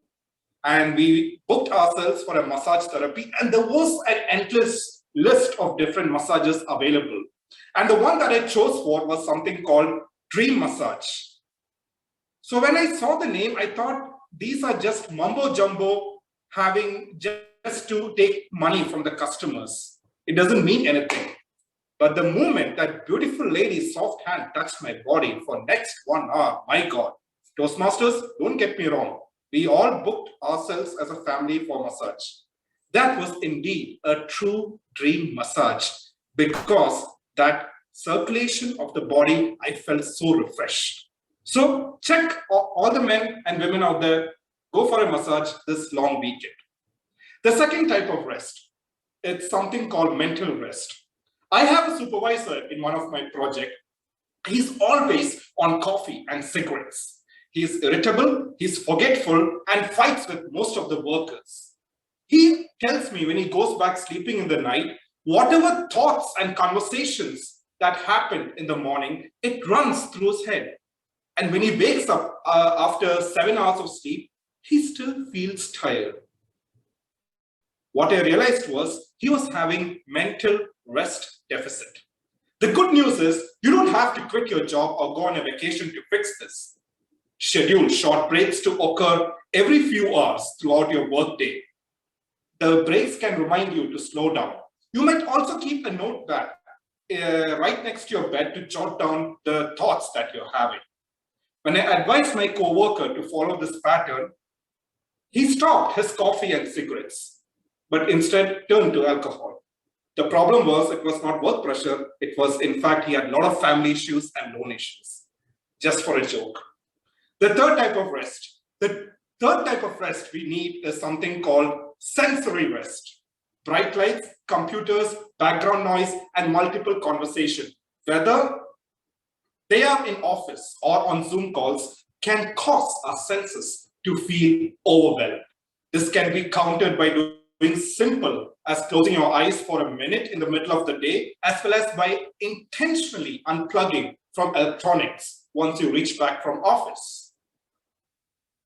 And we booked ourselves for a massage therapy, and there was an endless list of different massages available. And the one that I chose for was something called Dream Massage. So when I saw the name, I thought these are just mumbo jumbo, having just to take money from the customers. It doesn't mean anything. But the moment that beautiful lady's soft hand touched my body for next 1 hour, my God, Toastmasters, don't get me wrong. We all booked ourselves as a family for massage. That was indeed a true dream massage because that circulation of the body, I felt so refreshed. So check all the men and women out there, go for a massage this long weekend. The second type of rest, it's something called mental rest. I have a supervisor in one of my projects. He's always on coffee and cigarettes. He's irritable, he's forgetful, and fights with most of the workers. He tells me when he goes back sleeping in the night, whatever thoughts and conversations that happened in the morning, it runs through his head. And when he wakes up after 7 hours of sleep, he still feels tired. What I realized was he was having mental rest deficit. The good news is you don't have to quit your job or go on a vacation to fix this. Schedule short breaks to occur every few hours throughout your workday. The breaks can remind you to slow down. You might also keep a notepad right next to your bed to jot down the thoughts that you're having. When I advised my coworker to follow this pattern, he stopped his coffee and cigarettes, but instead turned to alcohol. The problem was it was not work pressure. It was, in fact, he had a lot of family issues and loan issues, just for a joke. The third type of rest we need is something called sensory rest. Bright lights, computers, background noise, and multiple conversation, whether they are in office or on Zoom calls, can cause our senses to feel overwhelmed. This can be countered by doing simple as closing your eyes for a minute in the middle of the day, as well as by intentionally unplugging from electronics once you reach back from office.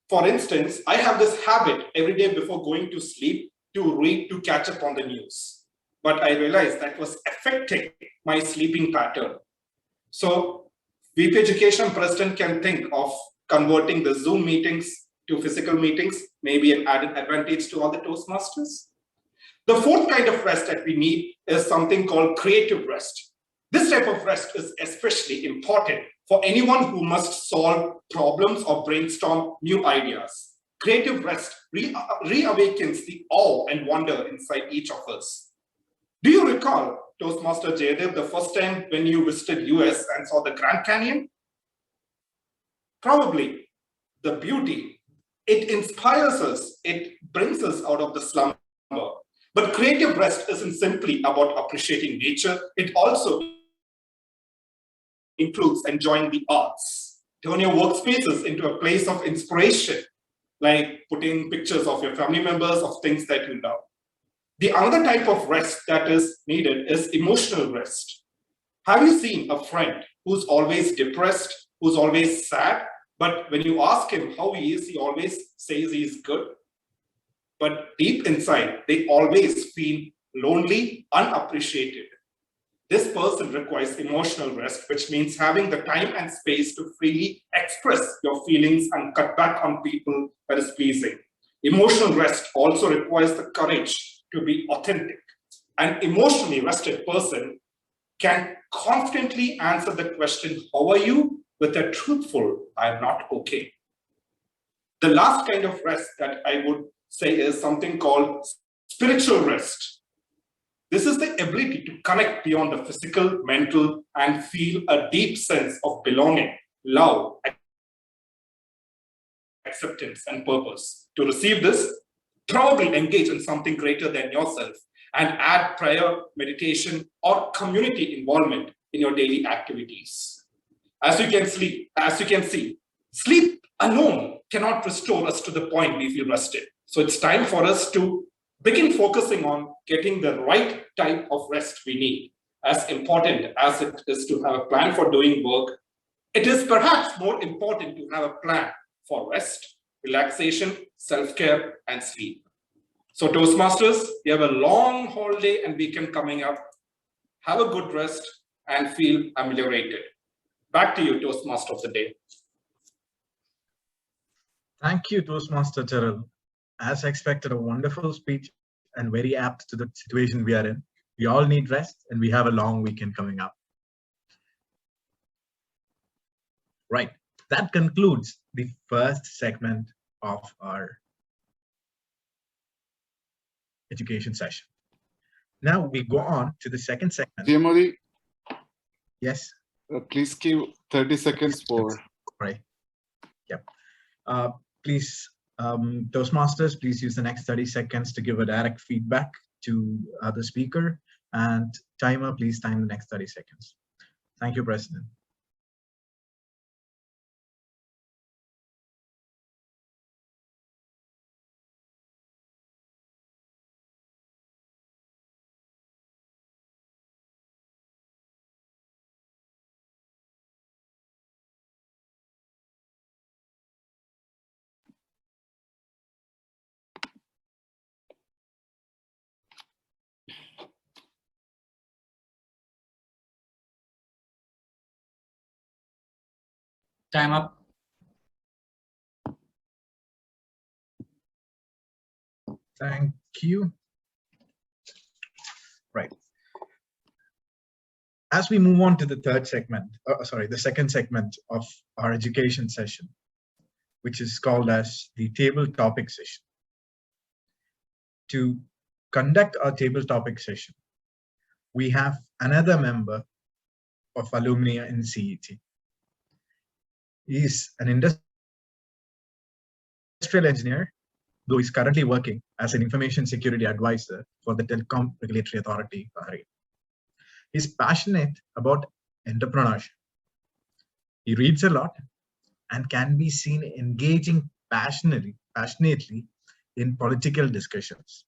For instance, I have this habit every day before going to sleep to read to catch up on the news. But I realized that was affecting my sleeping pattern. So VP Education President can think of converting the Zoom meetings to physical meetings, maybe an added advantage to all the Toastmasters. The fourth kind of rest that we need is something called creative rest. This type of rest is especially important for anyone who must solve problems or brainstorm new ideas. Creative rest reawakens the awe and wonder inside each of us. Do you recall, Toastmaster Jaydev, the first time when you visited US and saw the Grand Canyon? Probably the beauty. It inspires us. It brings us out of the slumber. But creative rest isn't simply about appreciating nature. It also includes enjoying the arts. Turn your workspaces into a place of inspiration, like putting pictures of your family members, of things that you love. The other type of rest that is needed is emotional rest. Have you seen a friend who's always depressed, who's always sad, but when you ask him how he is, he always says he's good? But deep inside, they always feel lonely, unappreciated. This person requires emotional rest, which means having the time and space to freely express your feelings and cut back on people that is pleasing. Emotional rest also requires the courage to be authentic. An emotionally rested person can confidently answer the question, how are you? With a truthful, I'm not okay. The last kind of rest that I would say is something called spiritual rest. This is the ability to connect beyond the physical, mental, and feel a deep sense of belonging, love, acceptance, and purpose. To receive this, probably engage in something greater than yourself and add prayer, meditation, or community involvement in your daily activities. As you can see, sleep alone cannot restore us to the point we feel rested. So it's time for us to begin focusing on getting the right type of rest we need. As important as it is to have a plan for doing work, it is perhaps more important to have a plan for rest, relaxation, self-care, and sleep. So Toastmasters, we have a long holiday and weekend coming up. Have a good rest and feel ameliorated. Back to you, Toastmaster of the day. Thank you, Toastmaster Charal. As expected, a wonderful speech and very apt to the situation we are in. We all need rest and we have a long weekend coming up. Right, that concludes the first segment of our education session. Now we go on to the second segment. Dear Modi, yes. Please give 30 seconds for. Right. Yep. Please, Toastmasters, please use the next 30 seconds to give a direct feedback to the speaker, and timer, please time the next 30 seconds. Thank you, President. Time up. Thank you. Right. As we move on to the the second segment of our education session, which is called as the table topic session. To conduct our table topic session, we have another member of alumni in CET. He is an industrial engineer, though he's currently working as an information security advisor for the Telecom Regulatory Authority, Bahrain. He's passionate about entrepreneurship. He reads a lot and can be seen engaging passionately in political discussions.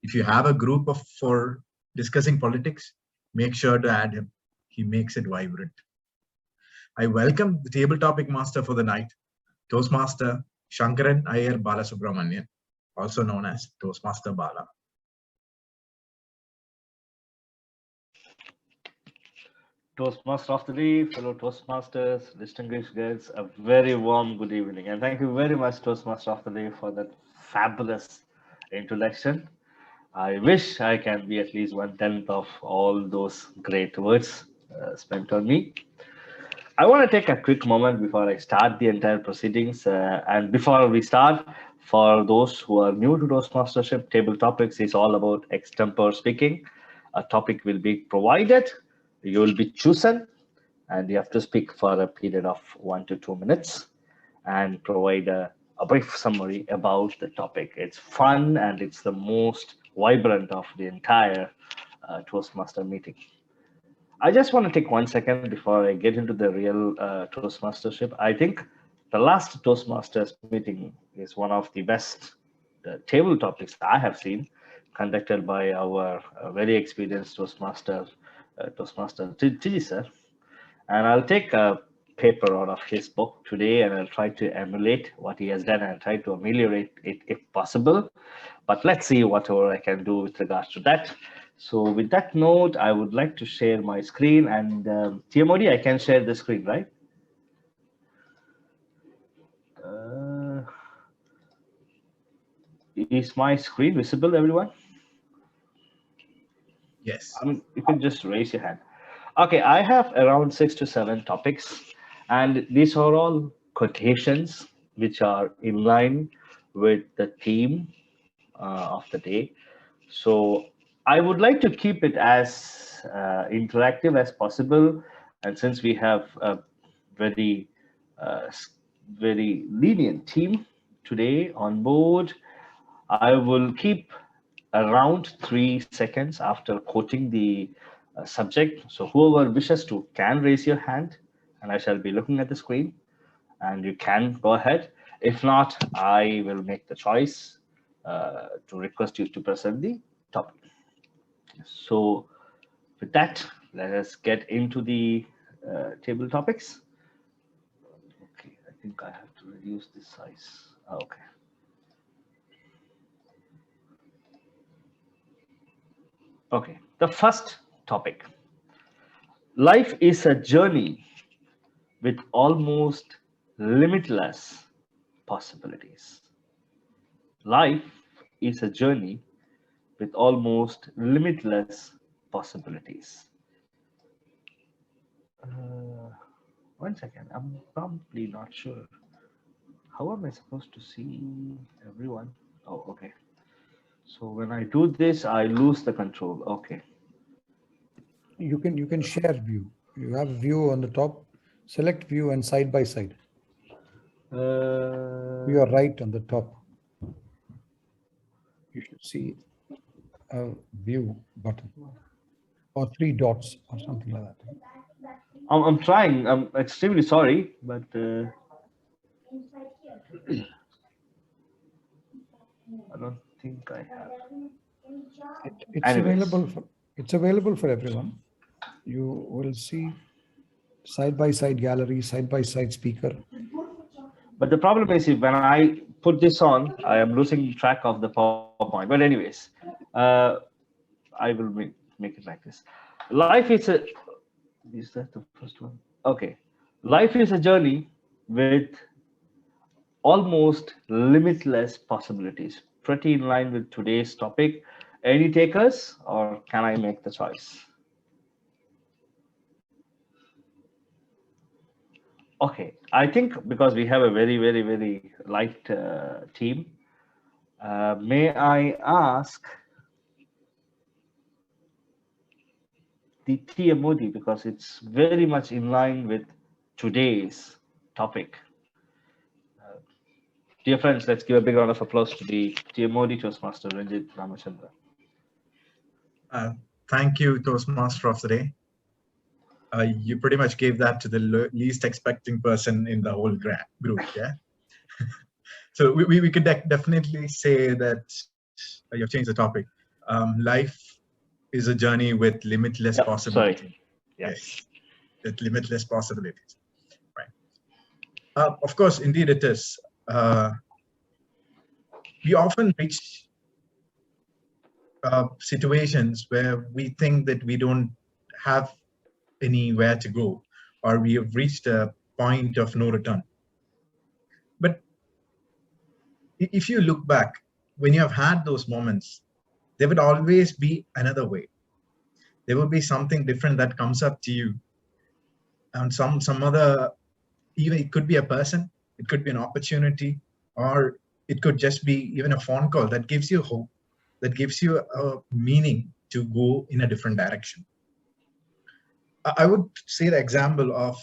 If you have a group for discussing politics, make sure to add him. He makes it vibrant. I welcome the table topic master for the night, Toastmaster Shankaran Iyer Balasubramanian, also known as Toastmaster Bala. Toastmaster of the day, fellow Toastmasters, distinguished guests, a very warm good evening. And thank you very much, Toastmaster of the day, for that fabulous introduction. I wish I can be at least 1/10 of all those great words spent on me. I want to take a quick moment before I start the entire proceedings. And before we start, for those who are new to Toastmastership, table topics is all about extempore speaking. A topic will be provided, you will be chosen, and you have to speak for a period of 1 to 2 minutes and provide a brief summary about the topic. It's fun and it's the most vibrant of the entire Toastmaster meeting. I just want to take 1 second before I get into the real Toastmastership. I think the last Toastmasters meeting is one of the best table topics I have seen, conducted by our very experienced Toastmaster Tiji sir. And I'll take a paper out of his book today and I'll try to emulate what he has done and try to ameliorate it if possible. But let's see whatever I can do with regards to that. So with that note, I would like to share my screen and TMOD, I can share the screen, right? Is my screen visible, everyone? Yes. I mean, you can just raise your hand. Okay, I have around 6 to 7 topics, and these are all quotations which are in line with the theme of the day. So I would like to keep it as interactive as possible. And since we have a very, very lenient team today on board, I will keep around 3 seconds after quoting the subject. So whoever wishes to can raise your hand and I shall be looking at the screen and you can go ahead. If not, I will make the choice to request you to present the topic. So with that, let us get into the table topics. Okay, I think I have to reduce this size. Okay. Okay, the first topic. Life is a journey with almost limitless possibilities. Life is a journey with almost limitless possibilities. 1 second, I'm probably not sure. How am I supposed to see everyone? Oh, okay. So when I do this, I lose the control. Okay. You can share view. You have view on the top. Select view and side by side. You are right on the top. You should see a view button or 3 dots or something like that. I'm trying. I'm extremely sorry, but I don't think I have. It's available for everyone. You will see side by side gallery, side by side speaker. But the problem is, when I put this on, I am losing track of the PowerPoint. But anyways, I will make it like this. Life is a. Is that the first one? Okay. Life is a journey with almost limitless possibilities. Pretty in line with today's topic. Any takers, or can I make the choice? Okay, I think because we have a very light team, may I ask the TMOD, because it's very much in line with today's topic. Dear friends, let's give a big round of applause to the TMOD Toastmaster, Ranjit Ramachandra. Thank you, Toastmaster of the Day. You pretty much gave that to the least expecting person in the whole group, yeah? So we could definitely say that you've changed the topic. Life is a journey with limitless possibilities. Sorry. Yes, with limitless possibilities. Right. Of course, indeed it is. We often reach situations where we think that we don't have anywhere to go, or we have reached a point of no return. But if you look back, when you have had those moments, there would always be another way. There will be something different that comes up to you, and some other, even it could be a person, it could be an opportunity, or it could just be even a phone call that gives you hope, that gives you a meaning to go in a different direction. I would say the example of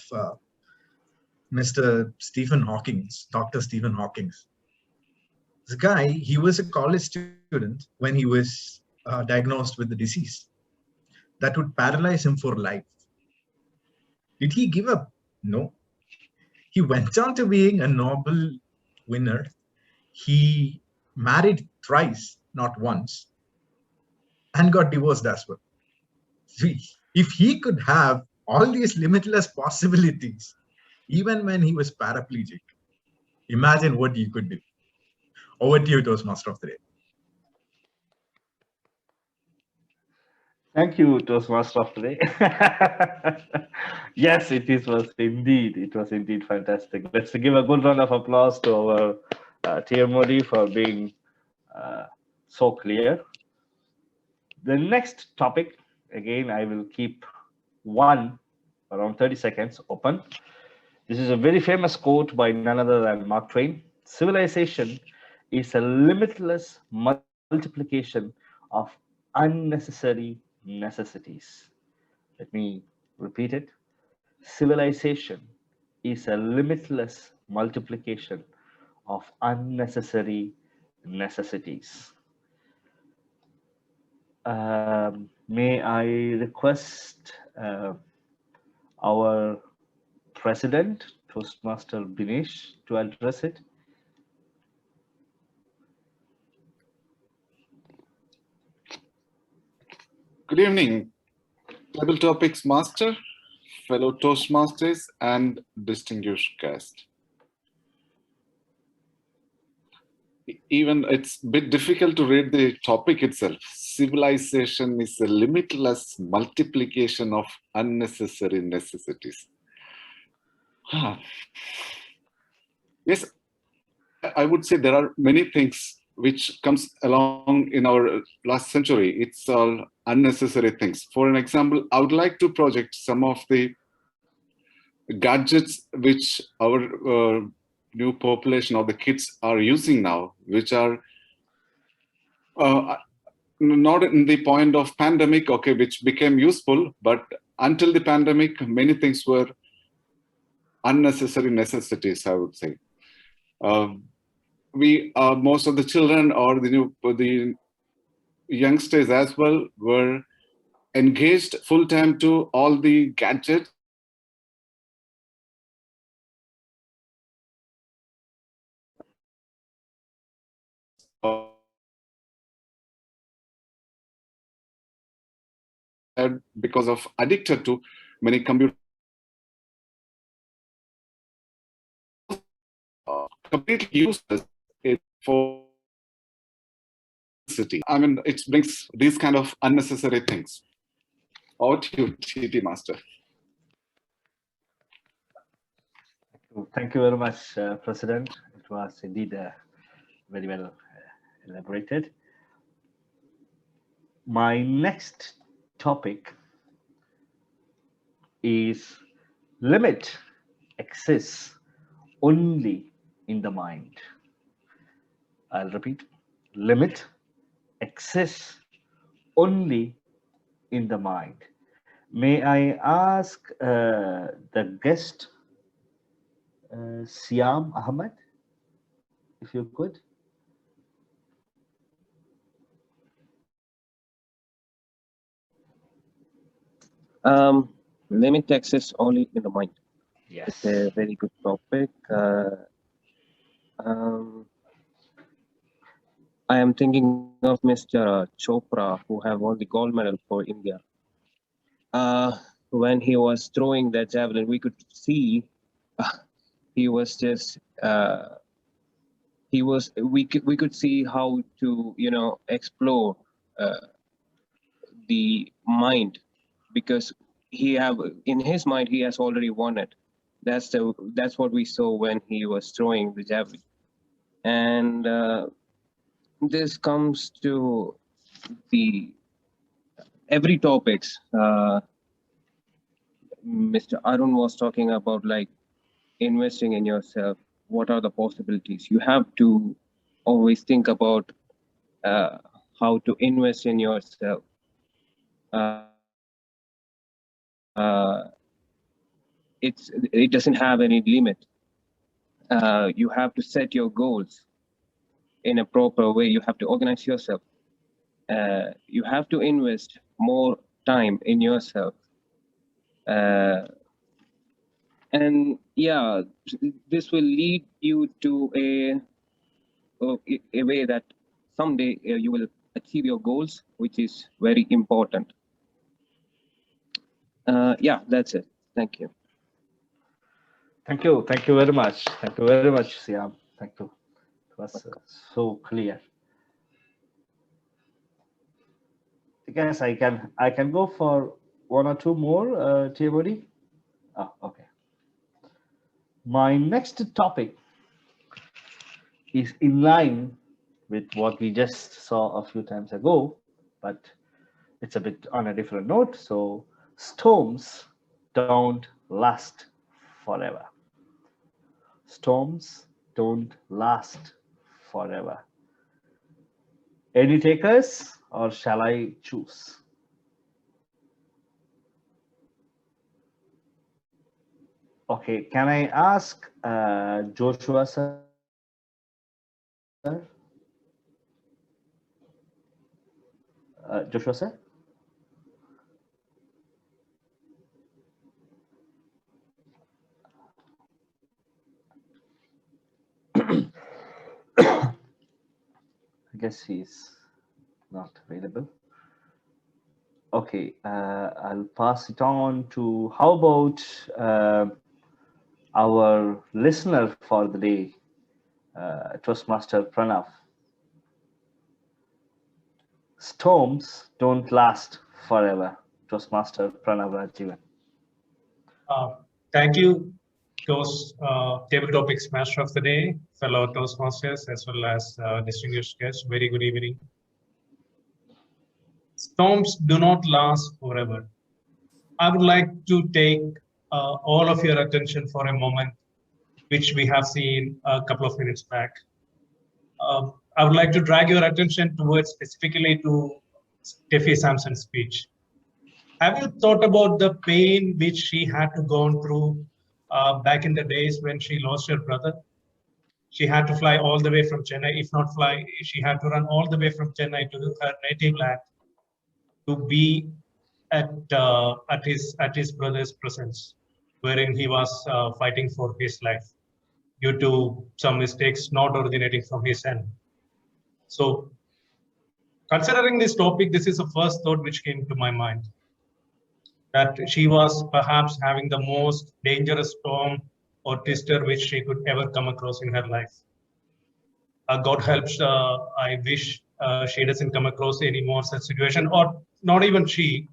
Mr. Stephen Hawking, Dr. Stephen Hawking. This guy, he was a college student when he was diagnosed with the disease that would paralyze him for life. Did he give up? No. He went on to being a Nobel winner. He married thrice, not once, and got divorced as well. If he could have all these limitless possibilities, even when he was paraplegic, imagine what you could do. Over to you, Toastmaster of the Day. Thank you, Toastmaster of the Day. Yes, it was indeed fantastic. Let's give a good round of applause to our TMOD for being so clear. The next topic, again, I will keep one around 30 seconds open. This is a very famous quote by none other than Mark Twain. Civilization is a limitless multiplication of unnecessary necessities. Let me repeat it. Civilization is a limitless multiplication of unnecessary necessities. May I request our President, Toastmaster Binesh, to address it? Good evening, Table Topics Master, fellow Toastmasters, and distinguished guest. Even it's a bit difficult to read the topic itself. Civilization is a limitless multiplication of unnecessary necessities. Yes, I would say there are many things which comes along in our last century. It's all unnecessary things. For an example, I would like to project some of the gadgets which our new population or the kids are using now, which are not in the point of pandemic, okay, which became useful, but until the pandemic, many things were unnecessary necessities, I would say. Most of the children or the youngsters as well were engaged full time to all the gadgets. Because of addicted to many computer completely useless for city. I mean, it brings these kind of unnecessary things. Over to you, TT Master. Thank you very much, President. It was indeed very well elaborated. My next topic is limit exists only in the mind. I'll repeat, limit exists only in the mind. May I ask the guest, Siam Ahmed, if you could? Limit access only in the mind. Yes. It's a very good topic. I am thinking of Mr. Chopra, who have won the gold medal for India. When he was throwing that javelin, we could see he was just we could see how to explore the mind, because he have in his mind he has already won it. That's what we saw when he was throwing the javelin. And this comes to the every topics. Mr. Arun was talking about, like, investing in yourself. What are the possibilities? You have to always think about how to invest in yourself. It doesn't have any limit. You have to set your goals in a proper way. You have to organize yourself. You have to invest more time in yourself. And yeah, this will lead you to a way that someday you will achieve your goals, which is very important. Yeah, that's it. Thank you. Thank you. Thank you very much. Thank you very much, Siam. Thank you. It was so clear. I guess I can go for one or two more, Tiamodi. Oh, okay. My next topic is in line with what we just saw a few times ago, but it's a bit on a different note. So storms don't last forever. Storms don't last forever. Any takers, or shall I choose? Okay, can I ask Joshua sir? Joshua sir? I guess he's not available. Okay, I'll pass it on to, how about our listener for the day, Toastmaster Pranav. Storms don't last forever. Toastmaster Pranav Rajivan. Thank you, Table Topics Master of the Day, fellow Toastmasters, as well as distinguished guests. Very good evening. Storms do not last forever. I would like to take all of your attention for a moment, which we have seen a couple of minutes back. I would like to drag your attention towards specifically to Steffi Sampson's speech. Have you thought about the pain which she had to go through back in the days when she lost her brother? She had to fly all the way from Chennai. If not fly, she had to run all the way from Chennai to her native land to be at his brother's presence, wherein he was fighting for his life due to some mistakes not originating from his end. So, considering this topic, this is the first thought which came to my mind, that she was perhaps having the most dangerous storm or twister which she could ever come across in her life. God helps, I wish she doesn't come across any more such situation, or not even she,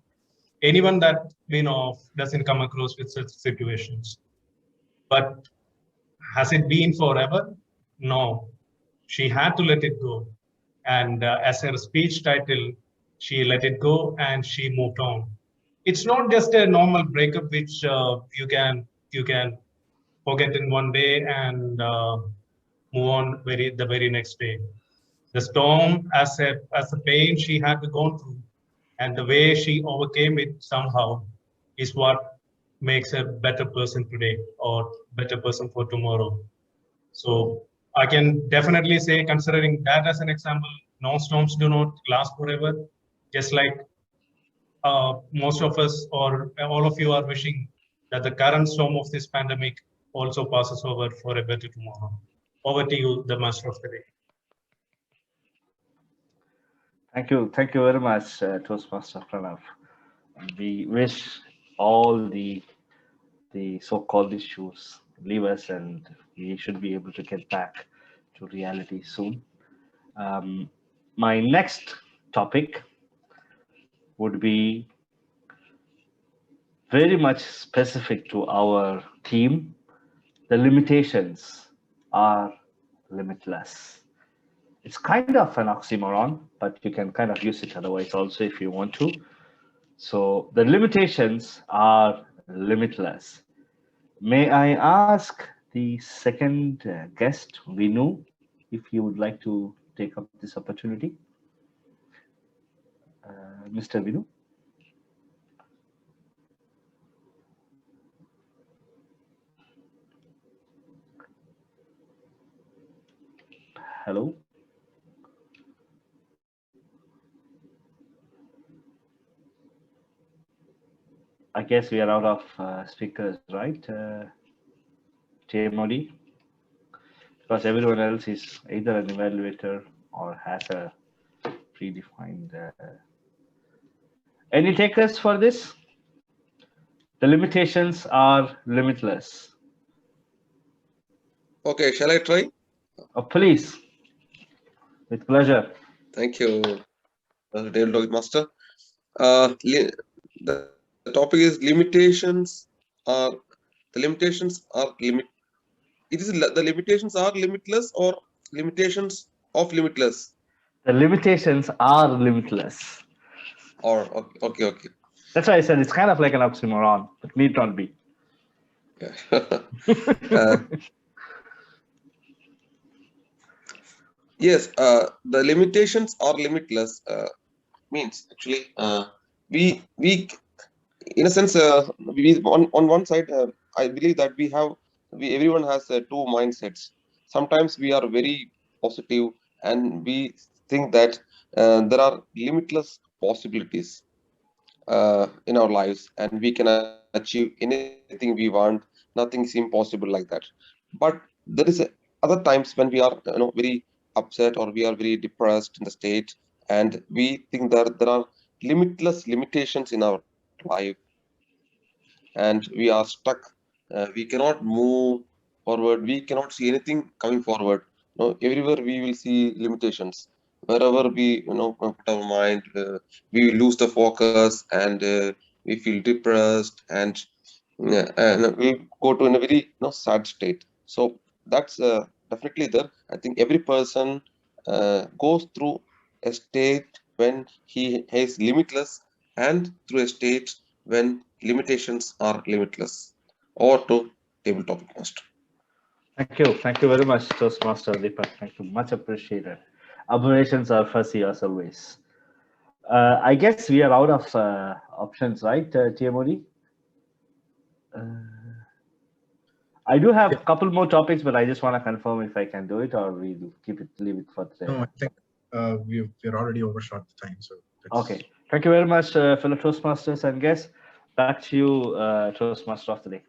anyone that we know of doesn't come across with such situations. But has it been forever? no, she had to let it go. And as her speech title, she let it go and she moved on. It's not just a normal breakup which you can forget in one day and move on the very next day. The storm as a pain she had to go through, and the way she overcame it somehow is what makes her a better person today or better person for tomorrow. So I can definitely say, considering that as an example, no storms do not last forever. Just like most of us or all of you are wishing that the current storm of this pandemic also passes over for a better tomorrow. Over to you, the master of the day. Thank you very much, Toastmaster Pranav. We wish all the so-called issues leave us, and we should be able to get back to reality soon. My next topic would be very much specific to our team. The limitations are limitless. It's kind of an oxymoron, but you can kind of use it otherwise also if you want to. So the limitations are limitless. May I ask the second guest, Vinu, if you would like to take up this opportunity? Mr. Vinu? Hello? I guess we are out of speakers, right, TMOD? Because everyone else is either an evaluator or has a predefined. Any takers for this? The limitations are limitless. Okay, shall I try? Oh, please, with pleasure. Thank you, Dale Toastmaster. The topic is limitations are limit. It is the limitations are limitless or limitations of limitless. The limitations are limitless. Or okay. That's why I said it's kind of like an oxymoron, but need not be. Yeah. Yes, the limitations are limitless. Means actually, we in a sense, we on one side, I believe that everyone has two mindsets. Sometimes we are very positive and we think that there are limitless possibilities in our lives and we can achieve anything we want. Nothing is impossible like that. But there is other times when we are very upset or we are very depressed in the state, and we think that there are limitless limitations in our life and we are stuck. We cannot move forward. We cannot see anything coming forward. Everywhere we will see limitations. Wherever we put our mind, we will lose the focus and we feel depressed and we go to in a very sad state. So that's definitely there. I think every person goes through a state when he is limitless and through a state when limitations are limitless. Over to table topic master. Thank you very much, Toastmaster Deepak. Thank you, much appreciated. Observations are fuzzy as always. I guess we are out of options, right, TMOD? I do have a couple more topics, but I just want to confirm if I can do it or we leave it for today. No, I think we're already overshot the time. So okay. Thank you very much, fellow Toastmasters and guests. Back to you, Toastmaster of the day.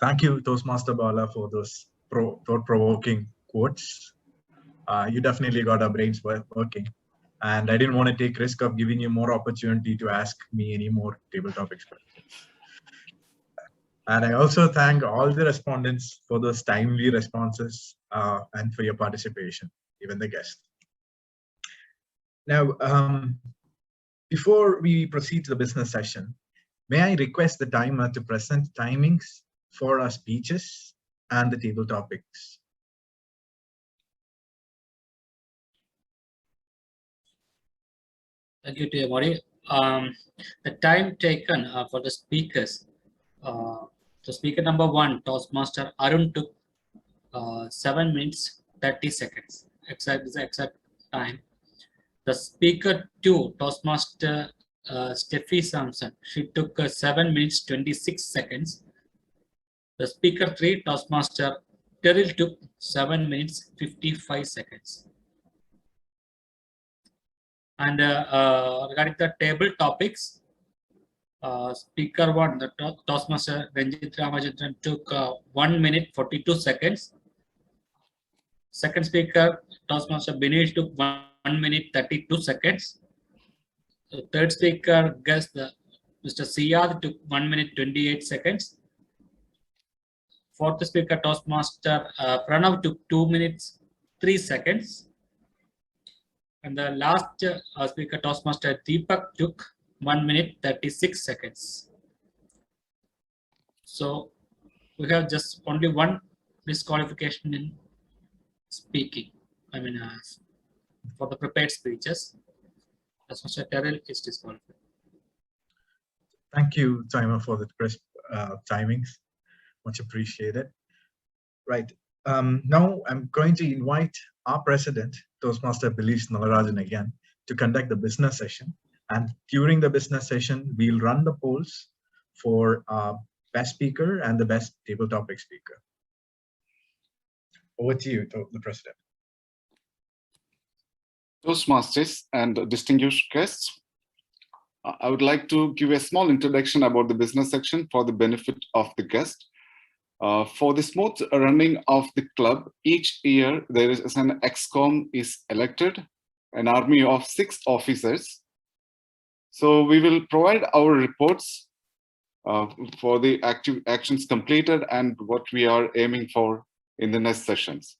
Thank you, Toastmaster Bala, for those thought-provoking quotes. You definitely got our brains working. And I didn't want to take risk of giving you more opportunity to ask me any more table topics questions. And I also thank all the respondents for those timely responses and for your participation, even the guests. Now, before we proceed to the business session, may I request the timer to present timings for our speeches and the table topics Thank you, dear Mori. The time taken for the speakers. So speaker number 1, Toastmaster Arun, took 7 minutes 30 seconds. Exact time. The speaker 2, Toastmaster Steffi Sampson, she took 7 minutes 26 seconds. The speaker 3, Toastmaster Terrell, took 7 minutes 55 seconds. And regarding the table topics, speaker 1, the Toastmaster Ranjit Ramachandran, took 1 minute 42 seconds. Second speaker, Toastmaster Binesh, took 1 minute 32 seconds. The third speaker, guest Mr. Siyad, took 1 minute 28 seconds. Fourth speaker, Toastmaster Pranav, took 2 minutes 3 seconds. And the last speaker, Toastmaster Deepak, took 1 minute 36 seconds. So we have just only one disqualification in speaking. I mean, for the prepared speeches, Toastmaster Terrell is disqualified. Thank you, Timer, for the crisp timings. Much appreciated. Right. Now I'm going to invite our president, Toastmaster Belish Nalarajan, again to conduct the business session. And during the business session, we'll run the polls for best speaker and the best table topic speaker. Over to you, the president. Toastmasters and distinguished guests, I would like to give a small introduction about the business section for the benefit of the guest. For the smooth running of the club, each year there is an ExCom is elected, an army of 6 officers. So we will provide our reports for the actions completed and what we are aiming for in the next sessions.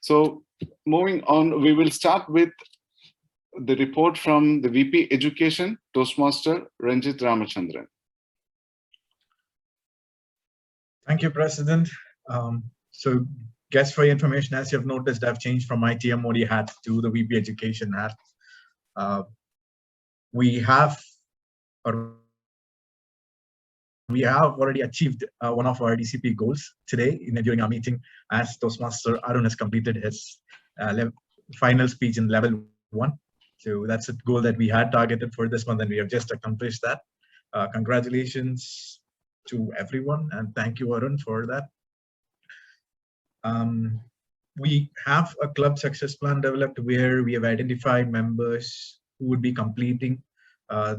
So moving on, we will start with the report from the VP Education, Toastmaster Ranjit Ramachandran. Thank you, President. So, guests, for your information, as you have noticed, I've changed from my TM Modi hat to the VP Education hat. We have already achieved one of our DCP goals today during our meeting, as Toastmaster Arun has completed his final speech in level 1. So that's a goal that we had targeted for this month, and we have just accomplished that. Congratulations to everyone, and thank you, Arun, for that. We have a club success plan developed where we have identified members who would be completing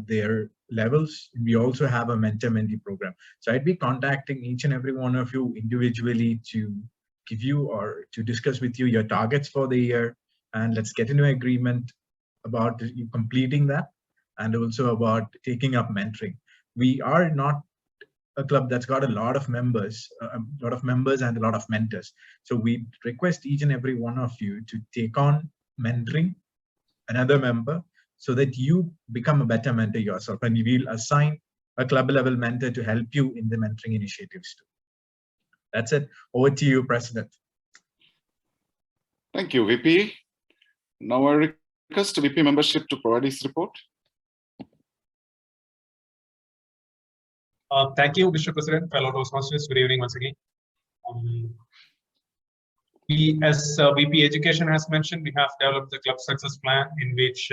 their levels. We also have a mentor-mentee program. So I'd be contacting each and every one of you individually to give you or to discuss with you your targets for the year, and let's get into agreement about you completing that, and also about taking up mentoring. We are not a club that's got a lot of members and a lot of mentors. So we request each and every one of you to take on mentoring another member so that you become a better mentor yourself, and we will assign a club level mentor to help you in the mentoring initiatives too. That's it. Over to you, President. Thank you, VP. Now I request VP membership to provide his report. Thank you, Mr. President, fellow Toastmasters. Good evening once again. We, as VP Education has mentioned, we have developed the club success plan in which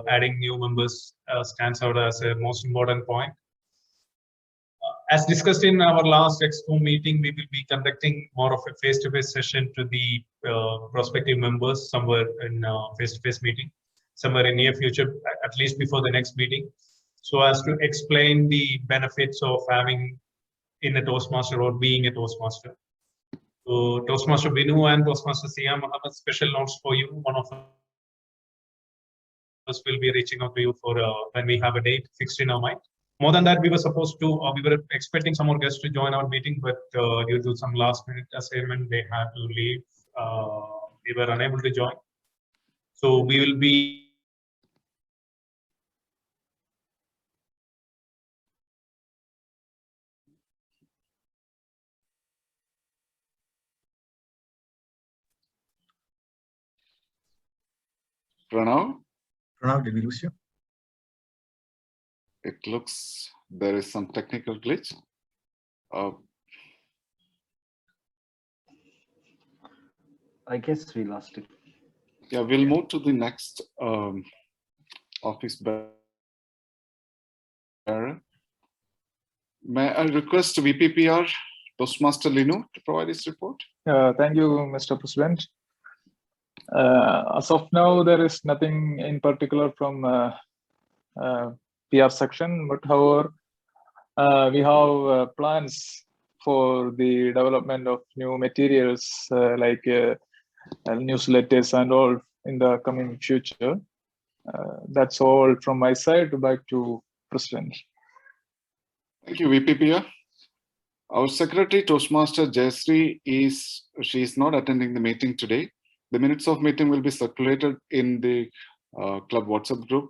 adding new members stands out as a most important point. As discussed in our last ExCom meeting, we will be conducting more of a face-to-face session to the prospective members somewhere in face-to-face meeting, somewhere in near future, at least before the next meeting, so as to explain the benefits of having in a Toastmaster or being a Toastmaster. So Toastmaster Binu and Toastmaster Siam have special notes for you. One of us will be reaching out to you for when we have a date fixed in our mind. More than that, we were supposed to, we were expecting some more guests to join our meeting, but due to some last minute assignment, they had to leave. They were unable to join. So we will be Pranav? Pranav, did we lose you? It looks there is some technical glitch. I guess we lost it. Yeah, we'll move to the next office bearer. May I request VPPR Toastmaster Linu to provide his report? Thank you, Mr. President. As of now, there is nothing in particular from PR section, but however, we have plans for the development of new materials like newsletters and all in the coming future. That's all from my side. Back to President. Thank you, VPPR. Our secretary, Toastmaster Jayasree, she is not attending the meeting today. The minutes of meeting will be circulated in the club WhatsApp group.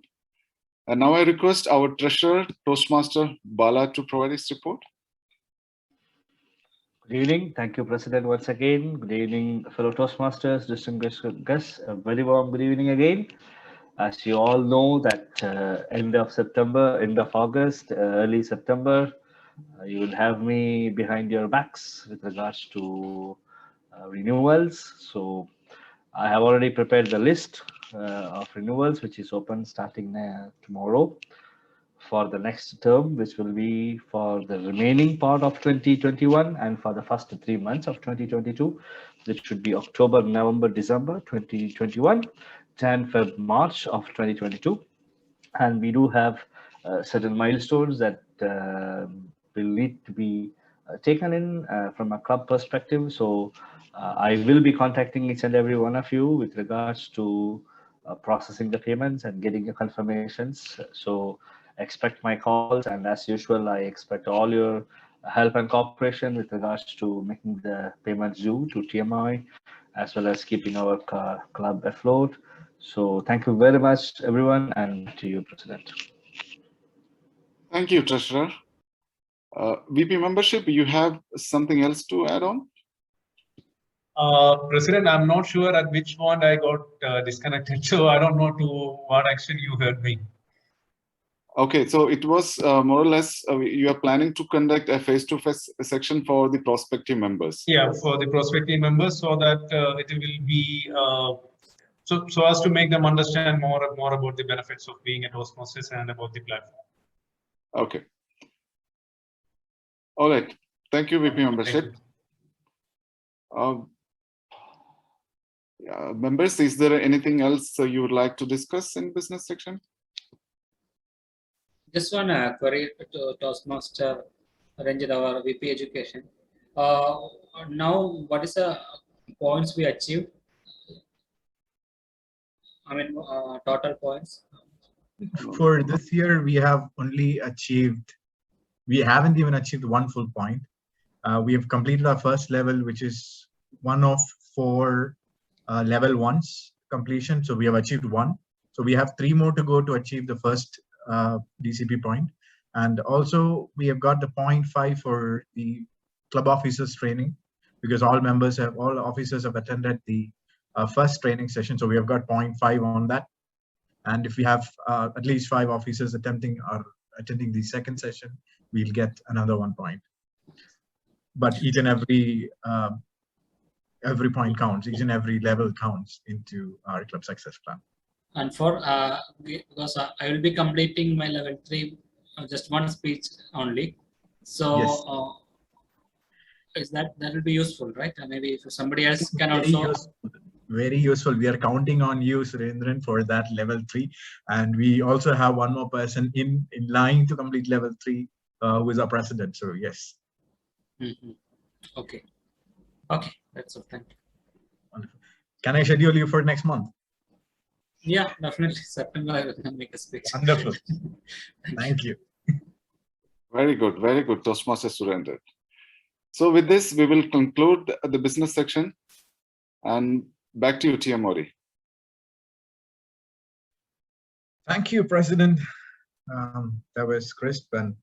And now I request our treasurer, Toastmaster Bala, to provide his report. Good evening. Thank you, President, once again. Good evening, fellow Toastmasters, distinguished guests. A very warm good evening again. As you all know that end of September, end of August, early September, you will have me behind your backs with regards to renewals. So I have already prepared the list of renewals, which is open starting tomorrow for the next term, which will be for the remaining part of 2021 and for the first 3 months of 2022, which should be October, November, December 2021, Jan, Feb, March of 2022. And we do have certain milestones that will need to be taken in from a club perspective. So I will be contacting each and every one of you with regards to processing the payments and getting the confirmations. So expect my calls, and as usual, I expect all your help and cooperation with regards to making the payments due to TMI, as well as keeping our club afloat. So thank you very much, everyone, and to you, President. Thank you, Treasurer. VP membership, you have something else to add on? President, I'm not sure at which point I got disconnected, so I don't know to what extent you heard me. Okay, so it was more or less you are planning to conduct a face-to-face section for the prospective members. Yeah, for the prospective members, so that it will be so as to make them understand more about the benefits of being a Toastmasters and about the platform. Okay. All right. Thank you, VP membership. Yeah, members, is there anything else you would like to discuss in business section? Just one query to Toastmaster Ranjit, our VP Education. Now, what is the points we achieved? I mean, total points. For this year, we have only achieved, we haven't even achieved 1 full point. We have completed our first level, which is one of 4 level 1s completion. So we have achieved 1. So we have 3 more to go to achieve the first DCP point. And also we have got the 0.5 for the club officers training, because all officers have attended the first training session. So we have got 0.5 on that. And if we have at least 5 officers attending the second session, we'll get another 1 point. But each and every point counts, each and every level counts into our club success plan. And for because I will be completing my level 3, just 1 speech only. So yes. Is that will be useful, right? Maybe if somebody else can also. Very useful. We are counting on you, Surendran, for that level 3, and we also have 1 more person in line to complete level 3, who is our president. So yes. Okay. That's all. Thank you. Wonderful. Can I schedule you for next month? Yeah, definitely. September I will make a speech. Wonderful. Thank you. Very good, Toastmaster Surendran. So with this, we will conclude the business section, and back to you, Tia Mori. Thank you, President. That was crisp and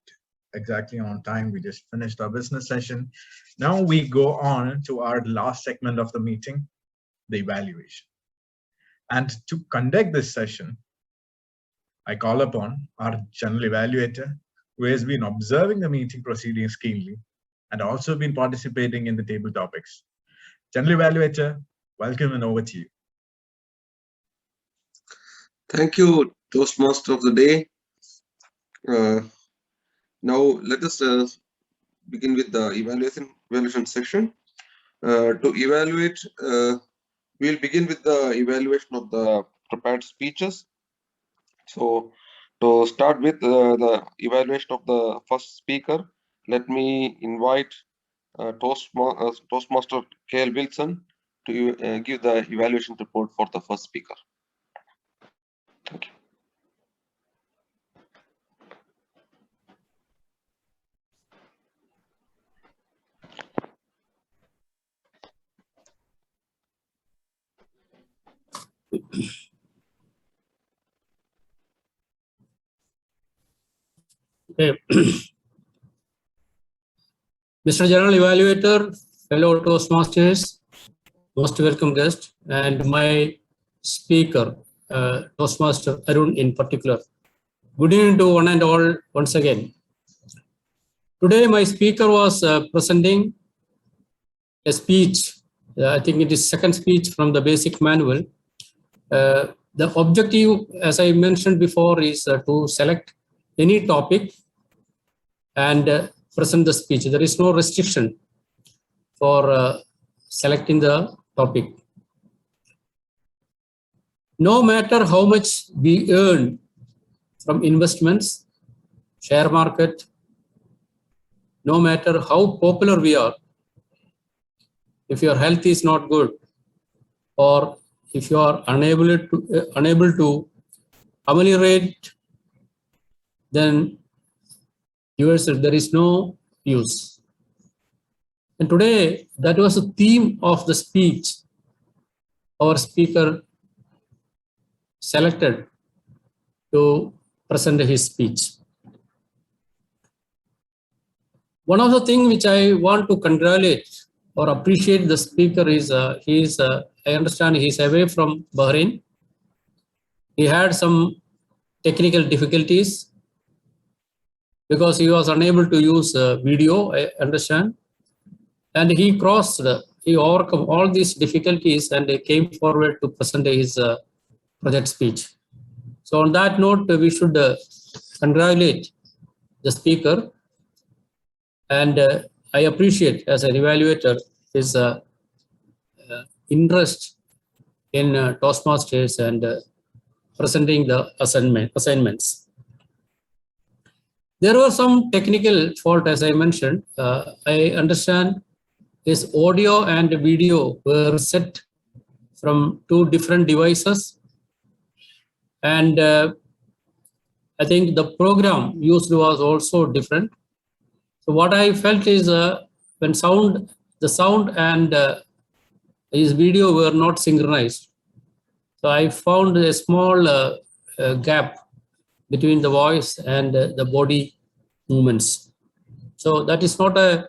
exactly on time. We just finished our business session. Now we go on to our last segment of the meeting, the evaluation. And to conduct this session, I call upon our general evaluator, who has been observing the meeting proceedings keenly and also been participating in the table topics. General evaluator, welcome and over to you. Thank you, Toastmaster of the day. Now let us begin with the evaluation section. To evaluate, we'll begin with the evaluation of the prepared speeches. So to start with the evaluation of the first speaker, let me invite Toastmaster K.L. Wilson to give the evaluation report for the first speaker. Thank you. Okay. Mr. General Evaluator, fellow Toastmasters, most welcome guest, and my speaker, Toastmaster Arun in particular. Good evening to one and all once again. Today my speaker was presenting a speech. I think it is second speech from the basic manual. The objective, as I mentioned before, is to select any topic and present the speech. There is no restriction for selecting the topic. No matter how much we earn from investments, share market, no matter how popular we are, if your health is not good, or if you are unable to ameliorate, then yourself, there is no use. And today, that was the theme of the speech our speaker selected to present his speech. One of the things which I want to congratulate or appreciate the speaker is, I understand he's away from Bahrain. He had some technical difficulties because he was unable to use video, I understand. And he overcome all these difficulties and came forward to present his project speech. So on that note, we should congratulate the speaker. And I appreciate, as an evaluator, his interest in Toastmasters and presenting the assignments. There was some technical fault, as I mentioned. I understand his audio and video were set from two different devices. And I think the program used was also different. So what I felt is when the sound and his video were not synchronized. So I found a small gap between the voice and the body movements. So that is not a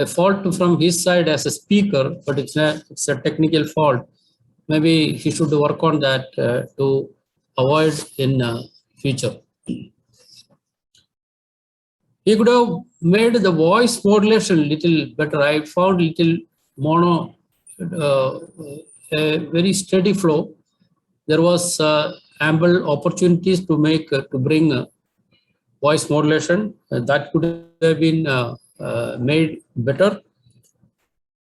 fault from his side as a speaker, but it's a technical fault. Maybe he should work on that to avoid in future. He could have made the voice modulation little better. I found little mono, a very steady flow. There was ample opportunities to bring voice modulation that could have been made better.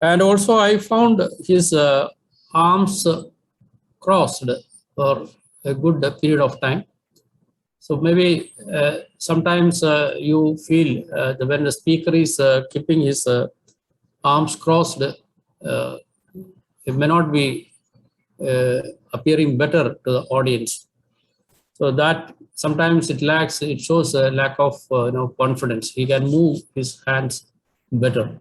And also I found his arms crossed for a good period of time. So maybe sometimes you feel when the speaker is keeping his arms crossed, it may not be appearing better to the audience. So that sometimes it shows a lack of confidence. He can move his hands better.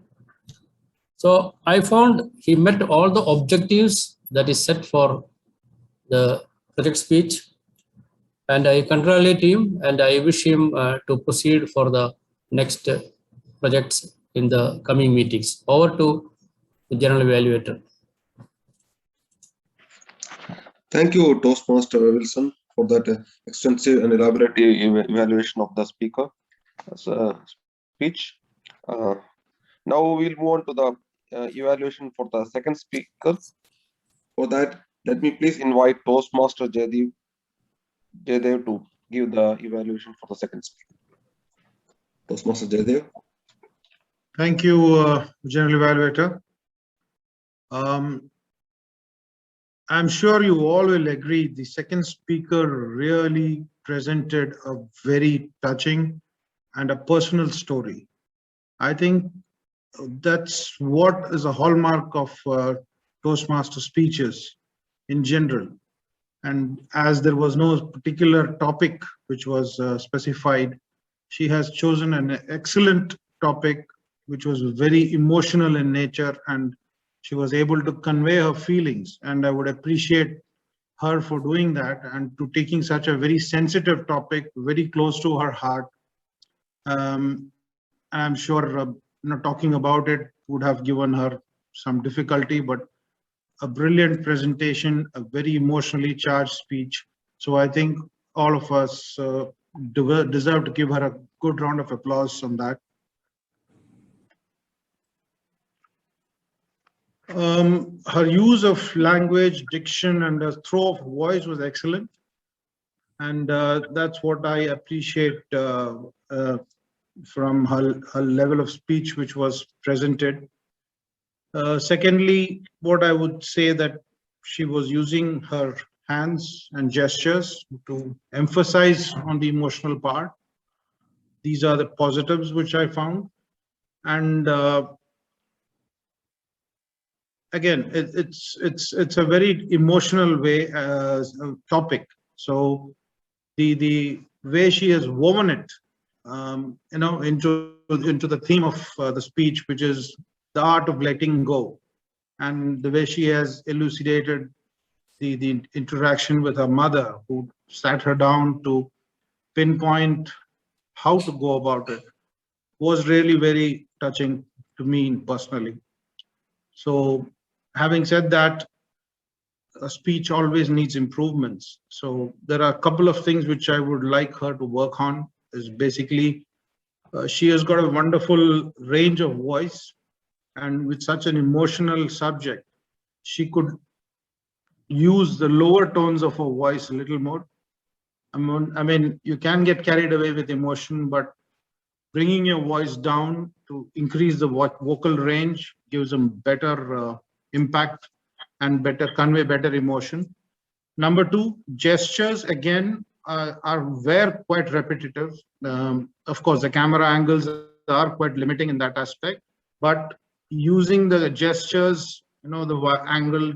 So I found he met all the objectives that is set for the project speech. And I congratulate him and I wish him to proceed for the next projects in the coming meetings. Over to the General Evaluator. Thank you, Toastmaster Wilson. for that extensive and elaborate evaluation of the speaker speech. Now we'll move on to the evaluation for the second speaker. For that, let me please invite Toastmaster Jaydev to give the evaluation for the second speaker. Toastmaster Jaydev. Thank you, General Evaluator. I'm sure you all will agree the second speaker really presented a very touching and a personal story. I think that's what is a hallmark of Toastmaster speeches in general. And as there was no particular topic which was specified, she has chosen an excellent topic which was very emotional in nature, and she was able to convey her feelings. And I would appreciate her for doing that and to taking such a very sensitive topic very close to her heart. I'm sure talking about it would have given her some difficulty, but a brilliant presentation, a very emotionally charged speech. So I think all of us deserve to give her a good round of applause on that. Her use of language, diction, and a throw of voice was excellent. And that's what I appreciate from her level of speech which was presented. Secondly, what I would say that she was using her hands and gestures to emphasize on the emotional part. These are the positives which I found. And again, it's a very emotional way topic. So the way she has woven it, into the theme of the speech, which is the art of letting go, and the way she has elucidated the interaction with her mother, who sat her down to pinpoint how to go about it, was really very touching to me personally. So having said that, a speech always needs improvements. So there are a couple of things which I would like her to work on. Is basically she has got a wonderful range of voice, and with such an emotional subject, she could use the lower tones of her voice a little more. I mean, you can get carried away with emotion, but bringing your voice down to increase the vocal range gives them better impact and convey better emotion. Number two, gestures again were quite repetitive. Of course, the camera angles are quite limiting in that aspect, but using the gestures, the angle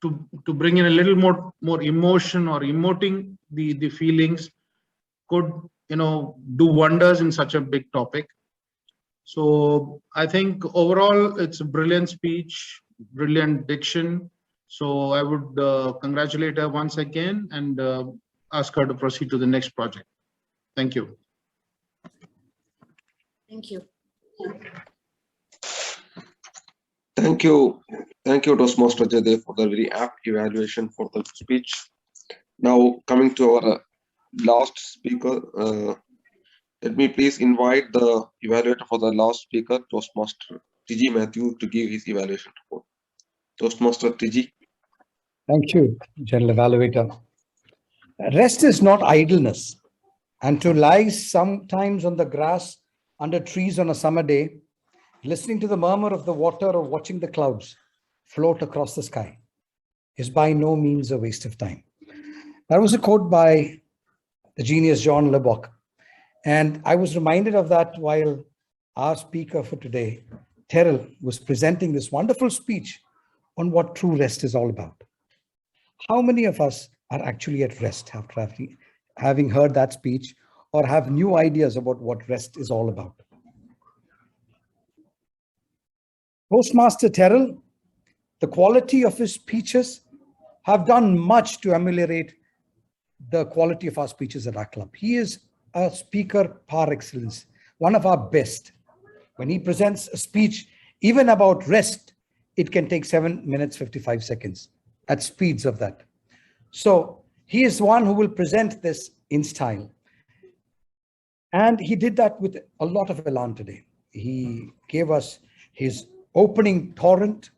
to bring in a little more emotion or emoting the feelings could do wonders in such a big topic. So I think overall it's a brilliant speech, brilliant diction. So I would congratulate her once again and ask her to proceed to the next project. Thank you. Thank you. Thank you, Toastmaster Jaydev, for the very apt evaluation for the speech. Now coming to our last speaker, let me please invite the evaluator for the last speaker, Toastmaster TG Matthew, to give his evaluation report. Toastmaster TG. Thank you, General Evaluator. Rest is not idleness, and to lie sometimes on the grass under trees on a summer day, listening to the murmur of the water or watching the clouds float across the sky is by no means a waste of time. That was a quote by the genius John Lubbock. And I was reminded of that while our speaker for today, Terrell, was presenting this wonderful speech on what true rest is all about. How many of us are actually at rest after having heard that speech, or have new ideas about what rest is all about? Toastmaster Terrell, the quality of his speeches have done much to ameliorate the quality of our speeches at our club. He is a speaker par excellence, one of our best. When he presents a speech, even about rest, it can take 7 minutes, 55 seconds at speeds of that. So He is one who will present this in style. And he did that with a lot of elan today. He gave us his opening torrent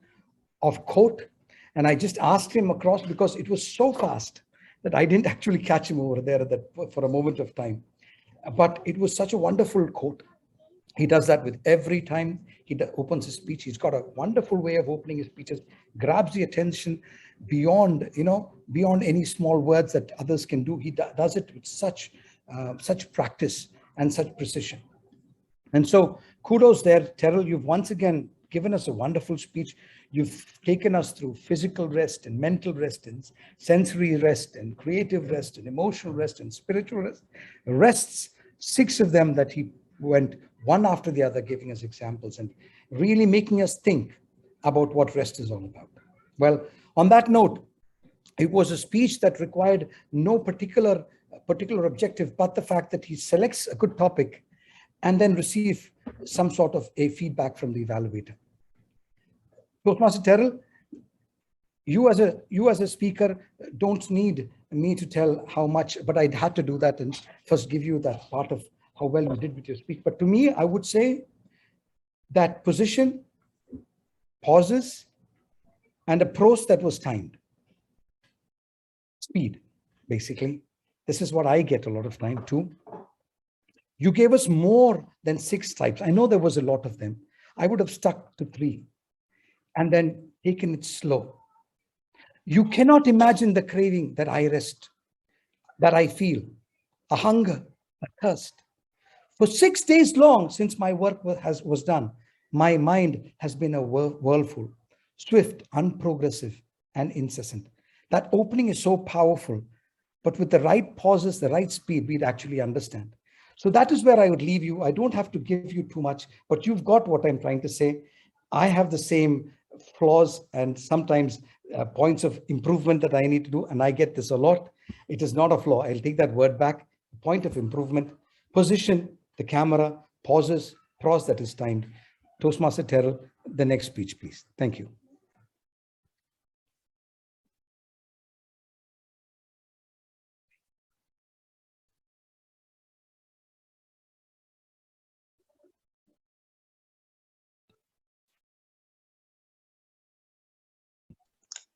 of quote. And I just asked him across because it was so fast that I didn't actually catch him over there for a moment of time. But it was such a wonderful quote. He does that with every time he opens his speech. He's got a wonderful way of opening his speeches, grabs the attention beyond, beyond any small words that others can do. He does it with such practice and such precision. And so kudos there, Terrell. You've once again given us a wonderful speech. You've taken us through physical rest and mental rest and sensory rest and creative rest and emotional rest and spiritual rest. Rests, 6 of them that he went one after the other, giving us examples and really making us think about what rest is all about. Well, on that note, it was a speech that required no particular objective, but the fact that he selects a good topic and then receive some sort of a feedback from the evaluator. Toastmaster Terrell, you as a speaker don't need me to tell how much, but I had to do that and first give you that part of how well you did with your speech. But to me, I would say that position, pauses, and a prose that was timed. Speed, basically. This is what I get a lot of time too. You gave us more than 6 types. I know there was a lot of them. I would have stuck to 3 and then taken it slow. You cannot imagine the craving that I feel, a hunger, a thirst. For 6 days long since my work was done, my mind has been a whirlpool, swift, unprogressive, and incessant. That opening is so powerful, but with the right pauses, the right speed, we'd actually understand. So that is where I would leave you. I don't have to give you too much, but you've got what I'm trying to say. I have the same flaws and sometimes points of improvement that I need to do, and I get this a lot. It is not a flaw. I'll take that word back. Point of improvement, position, the camera, pauses, prose that is timed. Toastmaster Terrell, the next speech, please. Thank you.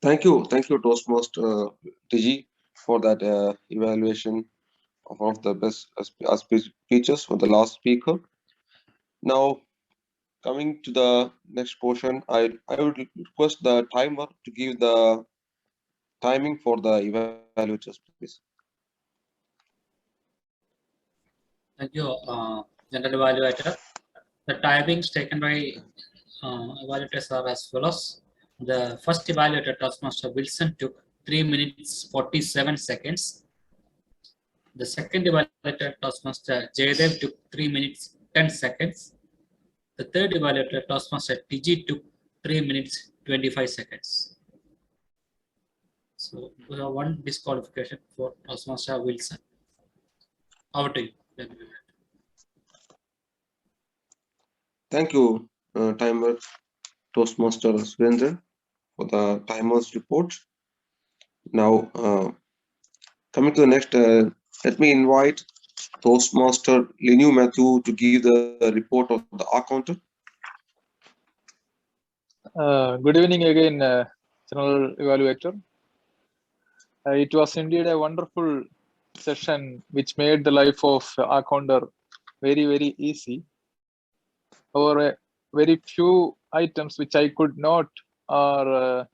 Thank you, Toastmaster Digi, for that evaluation of one of the best speeches for the last speaker. Now, coming to the next portion, I would request the timer to give the timing for the evaluators, please. Thank you, General Evaluator. The timings taken by evaluators are as follows. The first evaluator, Toastmaster Wilson, took 3 minutes 47 seconds. The second evaluator, Toastmaster Jaydev, took 3 minutes 10 seconds. The third evaluator, Toastmaster TG, took 3 minutes 25 seconds. So we have one disqualification for Toastmaster Wilson. Over to you. Thank you, timer Toastmaster Surendra, for the timer's report. Now, coming to the next, let me invite Toastmaster Linu Matthew to give the report of the R counter. Good evening again, General Evaluator. It was indeed a wonderful session which made the life of R counter very, very easy. However, very few items which I could note are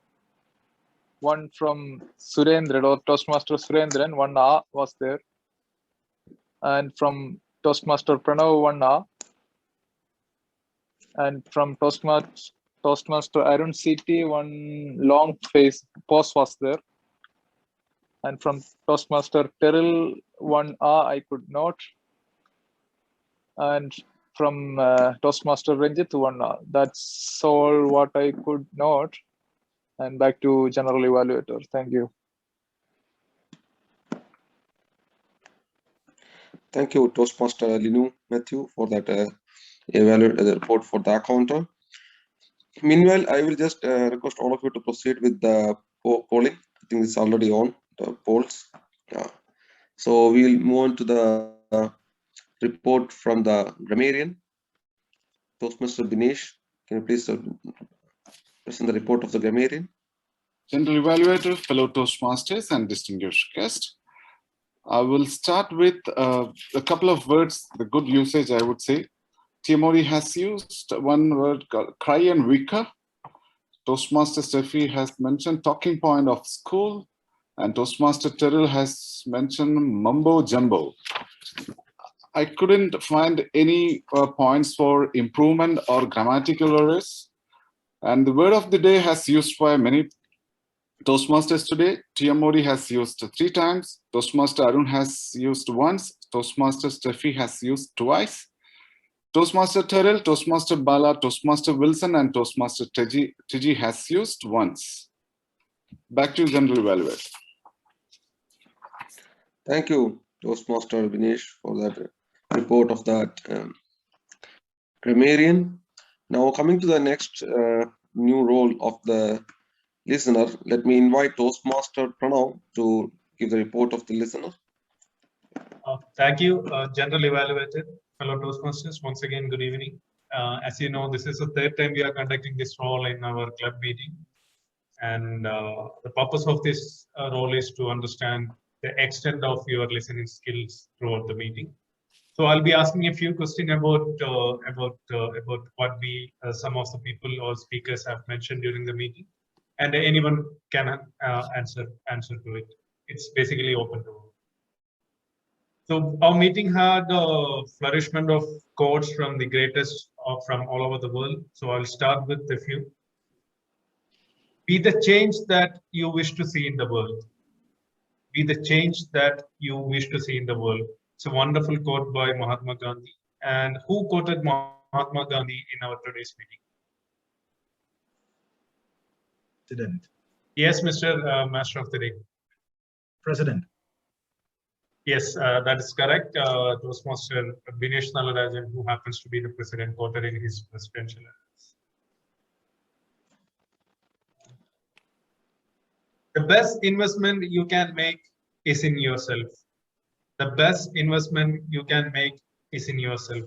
one from Surendra or Toastmaster Surendran, 1A was there, and from Toastmaster Pranav, 1A, and from Toastmaster Arun CT, one long pause was there, and from Toastmaster Terrell, 1A I could note, and from Toastmaster Ranjit, 1A. That's all what I could note. And back to General Evaluator. Thank you. Thank you, Toastmaster Linu Matthew, for that report for the counter. Meanwhile, I will just request all of you to proceed with the polling. I think it's already on, the polls. So we'll move on to the report from the grammarian. Toastmaster Dinesh, can you please present the report of the grammarian? General Evaluator, fellow Toastmasters, and distinguished guest. I will start with a couple of words, the good usage, I would say. Tiamori has used one word called cry and wicker. Toastmaster Steffi has mentioned talking point of school, and Toastmaster Terrell has mentioned mumbo jumbo. I couldn't find any points for improvement or grammatical errors. And the word of the day has used by many Toastmasters today. Tiamori has used 3 times. Toastmaster Arun has used once. Toastmaster Steffi has used twice. Toastmaster Terrell, Toastmaster Bala, Toastmaster Wilson, and Toastmaster Tiji has used once. Back to General Evaluator. Thank you, Toastmaster Dinesh, for that report of that grammarian. Now coming to the next new role of the listener, let me invite Toastmaster Pranav to give the report of the listener. Thank you, General Evaluator, fellow Toastmasters. Once again, good evening. As you know, this is the 3rd time we are conducting this role in our club meeting. And the purpose of this role is to understand the extent of your listening skills throughout the meeting. So I'll be asking a few questions about what we some of the people or speakers have mentioned during the meeting, and anyone can answer to it. It's basically open to all. So our meeting had a flourishment of quotes from the greatest from all over the world. So I'll start with a few. Be the change that you wish to see in the world. Be the change that you wish to see in the world. It's a wonderful quote by Mahatma Gandhi. And who quoted Mahatma Gandhi in our today's meeting? President. Yes, Mr. Master of the Day. President. Yes, that is correct. Toastmaster Dinesh Nalarajan, who happens to be the president, quoted in his presidential address. The best investment you can make is in yourself. The best investment you can make is in yourself.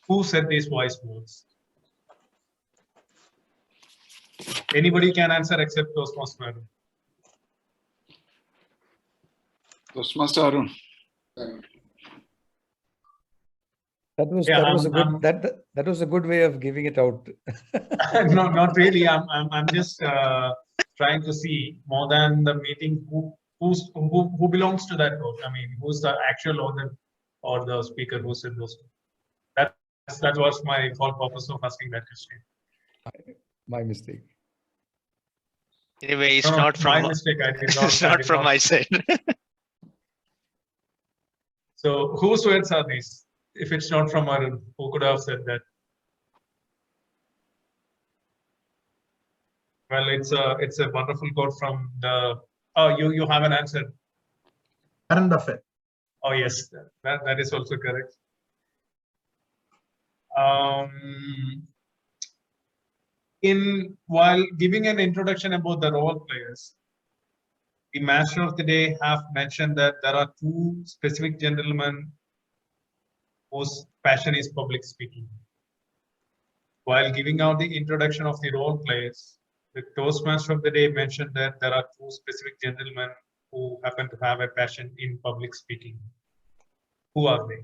Who said these wise words? Anybody can answer except Toastmaster Arun. Toastmaster Arun. That was a good way of giving it out. No, not really. I'm just trying to see more than the meeting who belongs to that group. I mean, who's the actual author or the speaker who said those? That was my whole purpose of asking that question. My mistake. Anyway, it's not from my mistake. I did not. It's not from my side. So whose words are these? If it's not from Arun, who could have said that? Well, it's a wonderful quote from the. Oh, you have an answer. Warren Buffett. Oh yes, that is also correct. While giving an introduction about the role players, the Master of the Day have mentioned that there are 2 specific gentlemen whose passion is public speaking. While giving out the introduction of the role players, the Toastmaster of the Day mentioned that there are 2 specific gentlemen who happen to have a passion in public speaking. Who are they?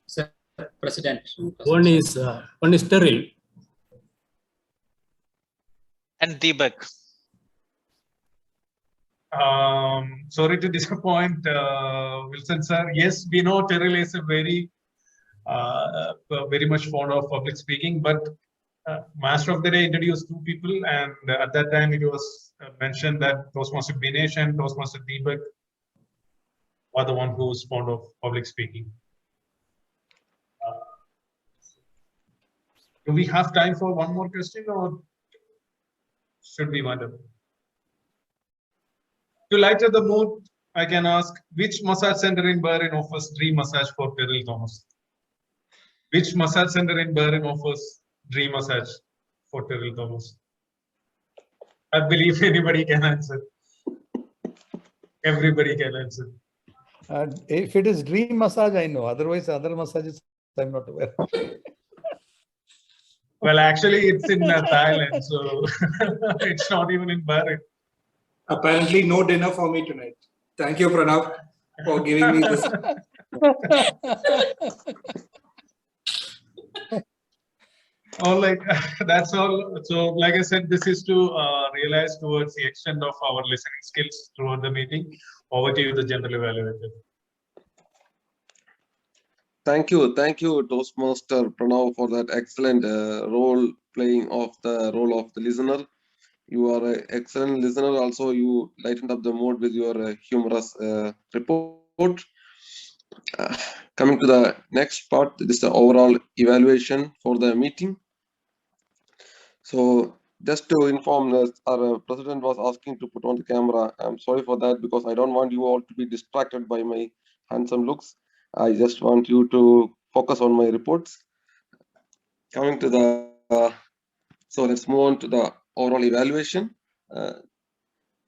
Sir, President. One is Terrell. And Deepak. Sorry to disappoint Wilson sir. Yes, we know Terrell is a very much fond of public speaking, but Master of the Day introduced 2 people, and at that time it was mentioned that Toastmaster Dinesh and Toastmaster Deepak are the one who's fond of public speaking. Do we have time for one more question, or should we wind up? To lighten the mood, I can ask, which massage center in Bahrain offers dream massage for Terrell Thomas? Which massage center in Bahrain offers dream massage for Terrell Thomas? I believe anybody can answer. Everybody can answer. If it is dream massage, I know. Otherwise, other massages, I'm not aware. Well, actually, it's in Thailand, so it's not even in Bahrain. Apparently, no dinner for me tonight. Thank you, Pranav, for giving me this. All like that's all. So, like I said, this is to realize towards the extent of our listening skills throughout the meeting. Over to you, the general evaluator. Thank you, Toastmaster Pranav, for that excellent role playing of the role of the listener. You are an excellent listener. Also, you lightened up the mood with your humorous report. Coming to the next part, this is the overall evaluation for the meeting. So, just to inform us, our president was asking to put on the camera. I'm sorry for that because I don't want you all to be distracted by my handsome looks. I just want you to focus on my reports. Coming to the, so let's move on to the overall evaluation.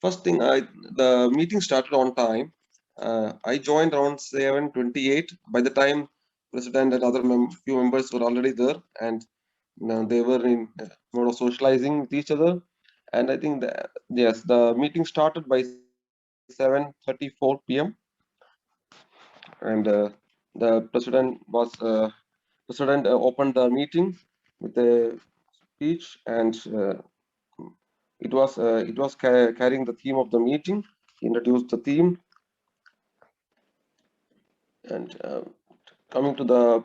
First thing, the meeting started on time. I joined around 7:28. By the time president and other few members were already there, and they were in mode of socializing with each other. And I think that yes, the meeting started by 7:34 p.m. and the president opened the meeting with a speech, and it was carrying the theme of the meeting. He introduced the theme, and coming to the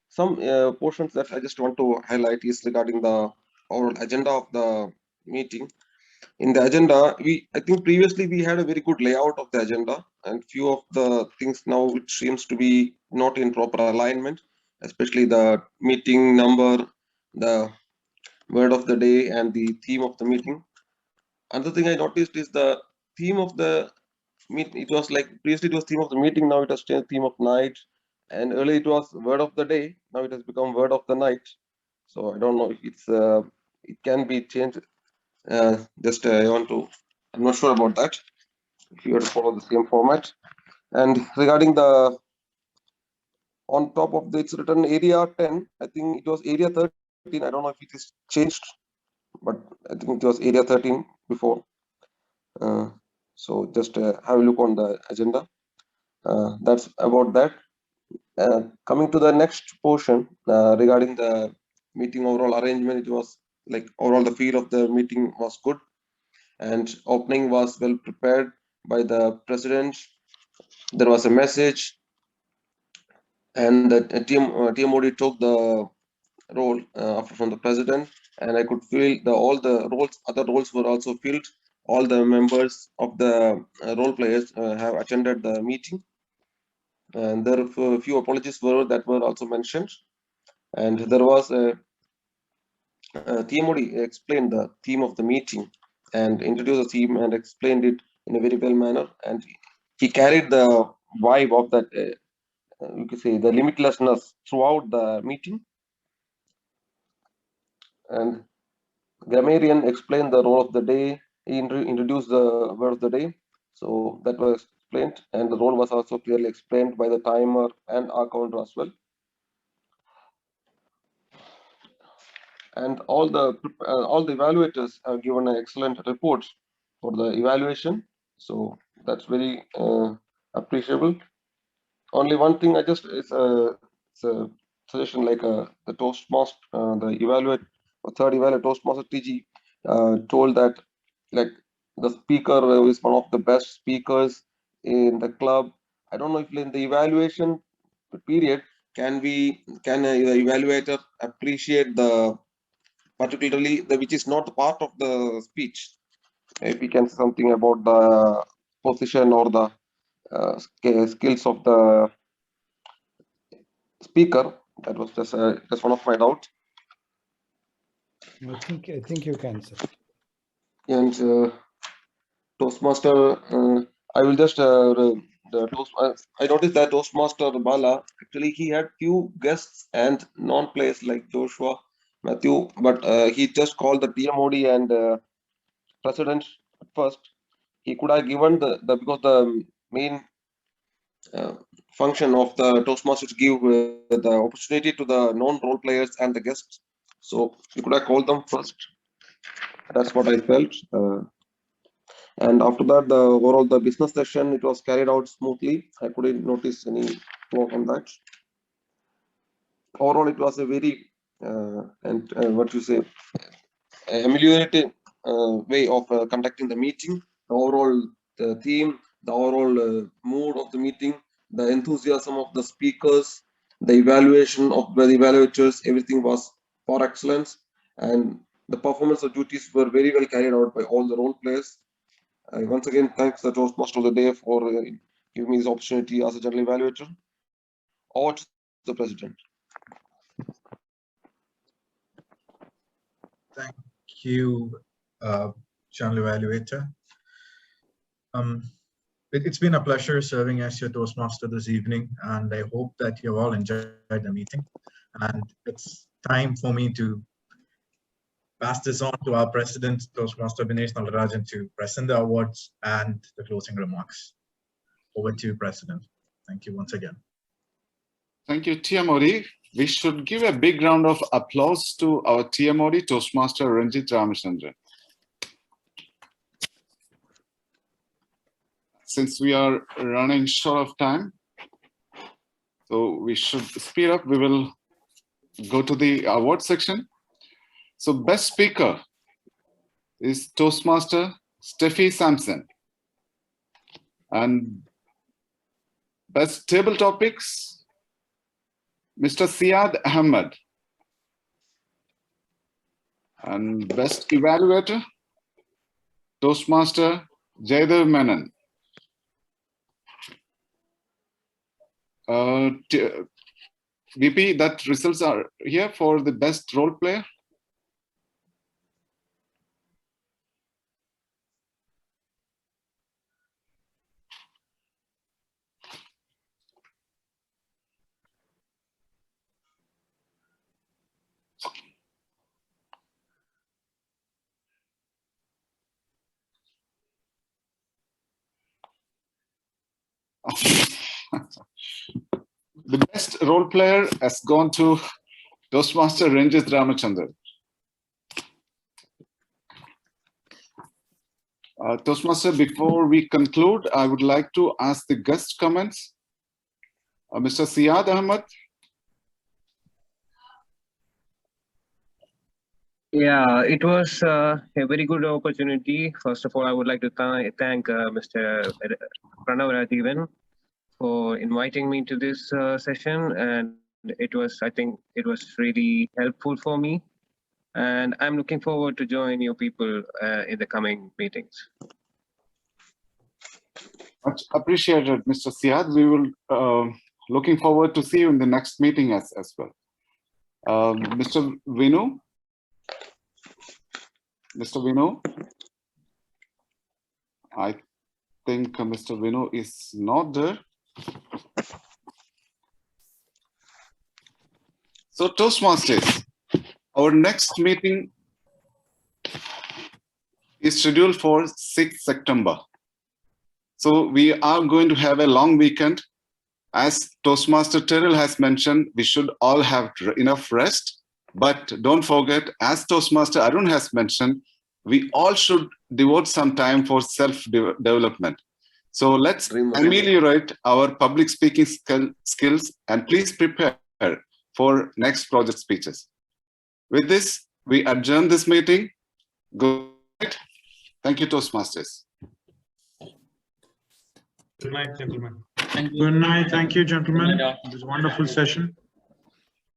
some portions that I just want to highlight is regarding the overall agenda of the meeting. In the agenda, I think previously we had a very good layout of the agenda, and few of the things now which seems to be not in proper alignment, especially the meeting number, the word of the day, and the theme of the meeting. Another thing I noticed is the theme of the meet. It was like previously it was theme of the meeting, now it has changed theme of night, and earlier it was word of the day, now it has become word of the night. So I don't know if it's it can be changed. Just I'm not sure about that. If you have to follow the same format. And regarding the on top of it's written area 10, I think it was area 13. I don't know if it is changed, but I think it was area 13 before. So just have a look on the agenda. That's about that. Coming to the next portion regarding the meeting overall arrangement, it was like overall the feel of the meeting was good, and opening was well prepared by the president. There was a message, and the TMOD took the role from the president, and I could feel all the other roles were also filled. All the members of the role players have attended the meeting, and there were a few apologies that were also mentioned, and there was a TMOD explained the theme of the meeting and introduced the theme and explained it in a very well manner, and he carried the vibe of that you could say the limitlessness throughout the meeting. And grammarian explained the role of the day. He introduced the word of the day, so that was explained, and the role was also clearly explained by the timer and our counter as well. And all the evaluators have given an excellent report for the evaluation, so that's very appreciable. Only one thing I just it's a suggestion, like the Toastmaster, the third evaluator Toastmaster TG told that like the speaker is one of the best speakers in the club. I don't know if in the evaluation period can the evaluator appreciate the particularly which is not part of the speech. If we can say something about the position or the skills of the speaker, that was just one of my doubts. I think you can, sir. And Toastmaster, I will just I noticed that Toastmaster Bala actually he had few guests and non-players like Joshua, Matthew, but he just called the TMOD and president at first, he could have given because the main function of the Toastmaster to give the opportunity to the non-role players and the guests. So we could have called them first. That's what I felt. And after that, the overall the business session, it was carried out smoothly. I couldn't notice any flaw on that. Overall, it was a very what you say, ameliorated way of conducting the meeting. The overall theme, the overall mood of the meeting, the enthusiasm of the speakers, the evaluation of the evaluators, everything was for excellence, and the performance of duties were very well carried out by all the role players. Once again, thanks the Toastmaster of the day for giving me this opportunity as a general evaluator. Over to the President. Thank you, General Evaluator. It's been a pleasure serving as your Toastmaster this evening, and I hope that you all enjoyed the meeting. And it's time for me to pass this on to our President, Toastmaster Dinesh Nalarajan, to present the awards and the closing remarks. Over to you, President. Thank you once again. Thank you, TMOD. We should give a big round of applause to our TMOD, Toastmaster Ranjit Ramachandran. Since we are running short of time, so we should speed up. We will go to the award section. So best speaker is Toastmaster Steffi Sampson. And best table topics, Mr. Siad Ahmed. And best evaluator, Toastmaster Jaidev Menon. VP, that results are here for the best role player. The best role player has gone to Toastmaster Ranjit Ramachandran. Toastmaster, before we conclude, I would like to ask the guest comments. Mr. Siad Ahmed. Yeah, it was a very good opportunity. First of all, I would like to thank Mr. Pranav Radhivan for inviting me to this session, and I think it was really helpful for me, and I'm looking forward to join you people in the coming meetings. Much appreciated, Mr. Siad. We will looking forward to see you in the next meeting as well. Mr. Vinu. Mr. Vinu. I think Mr. Vinu is not there. So Toastmasters, our next meeting is scheduled for 6th September. So we are going to have a long weekend. As Toastmaster Terrell has mentioned, we should all have enough rest. But don't forget, as Toastmaster Arun has mentioned, we all should devote some time for self-development. So let's ameliorate our public speaking skills, and please prepare for next project speeches. With this, we adjourn this meeting. Good night. Thank you, Toastmasters. Good night, gentlemen. Good night. Thank you, gentlemen. It was a wonderful session.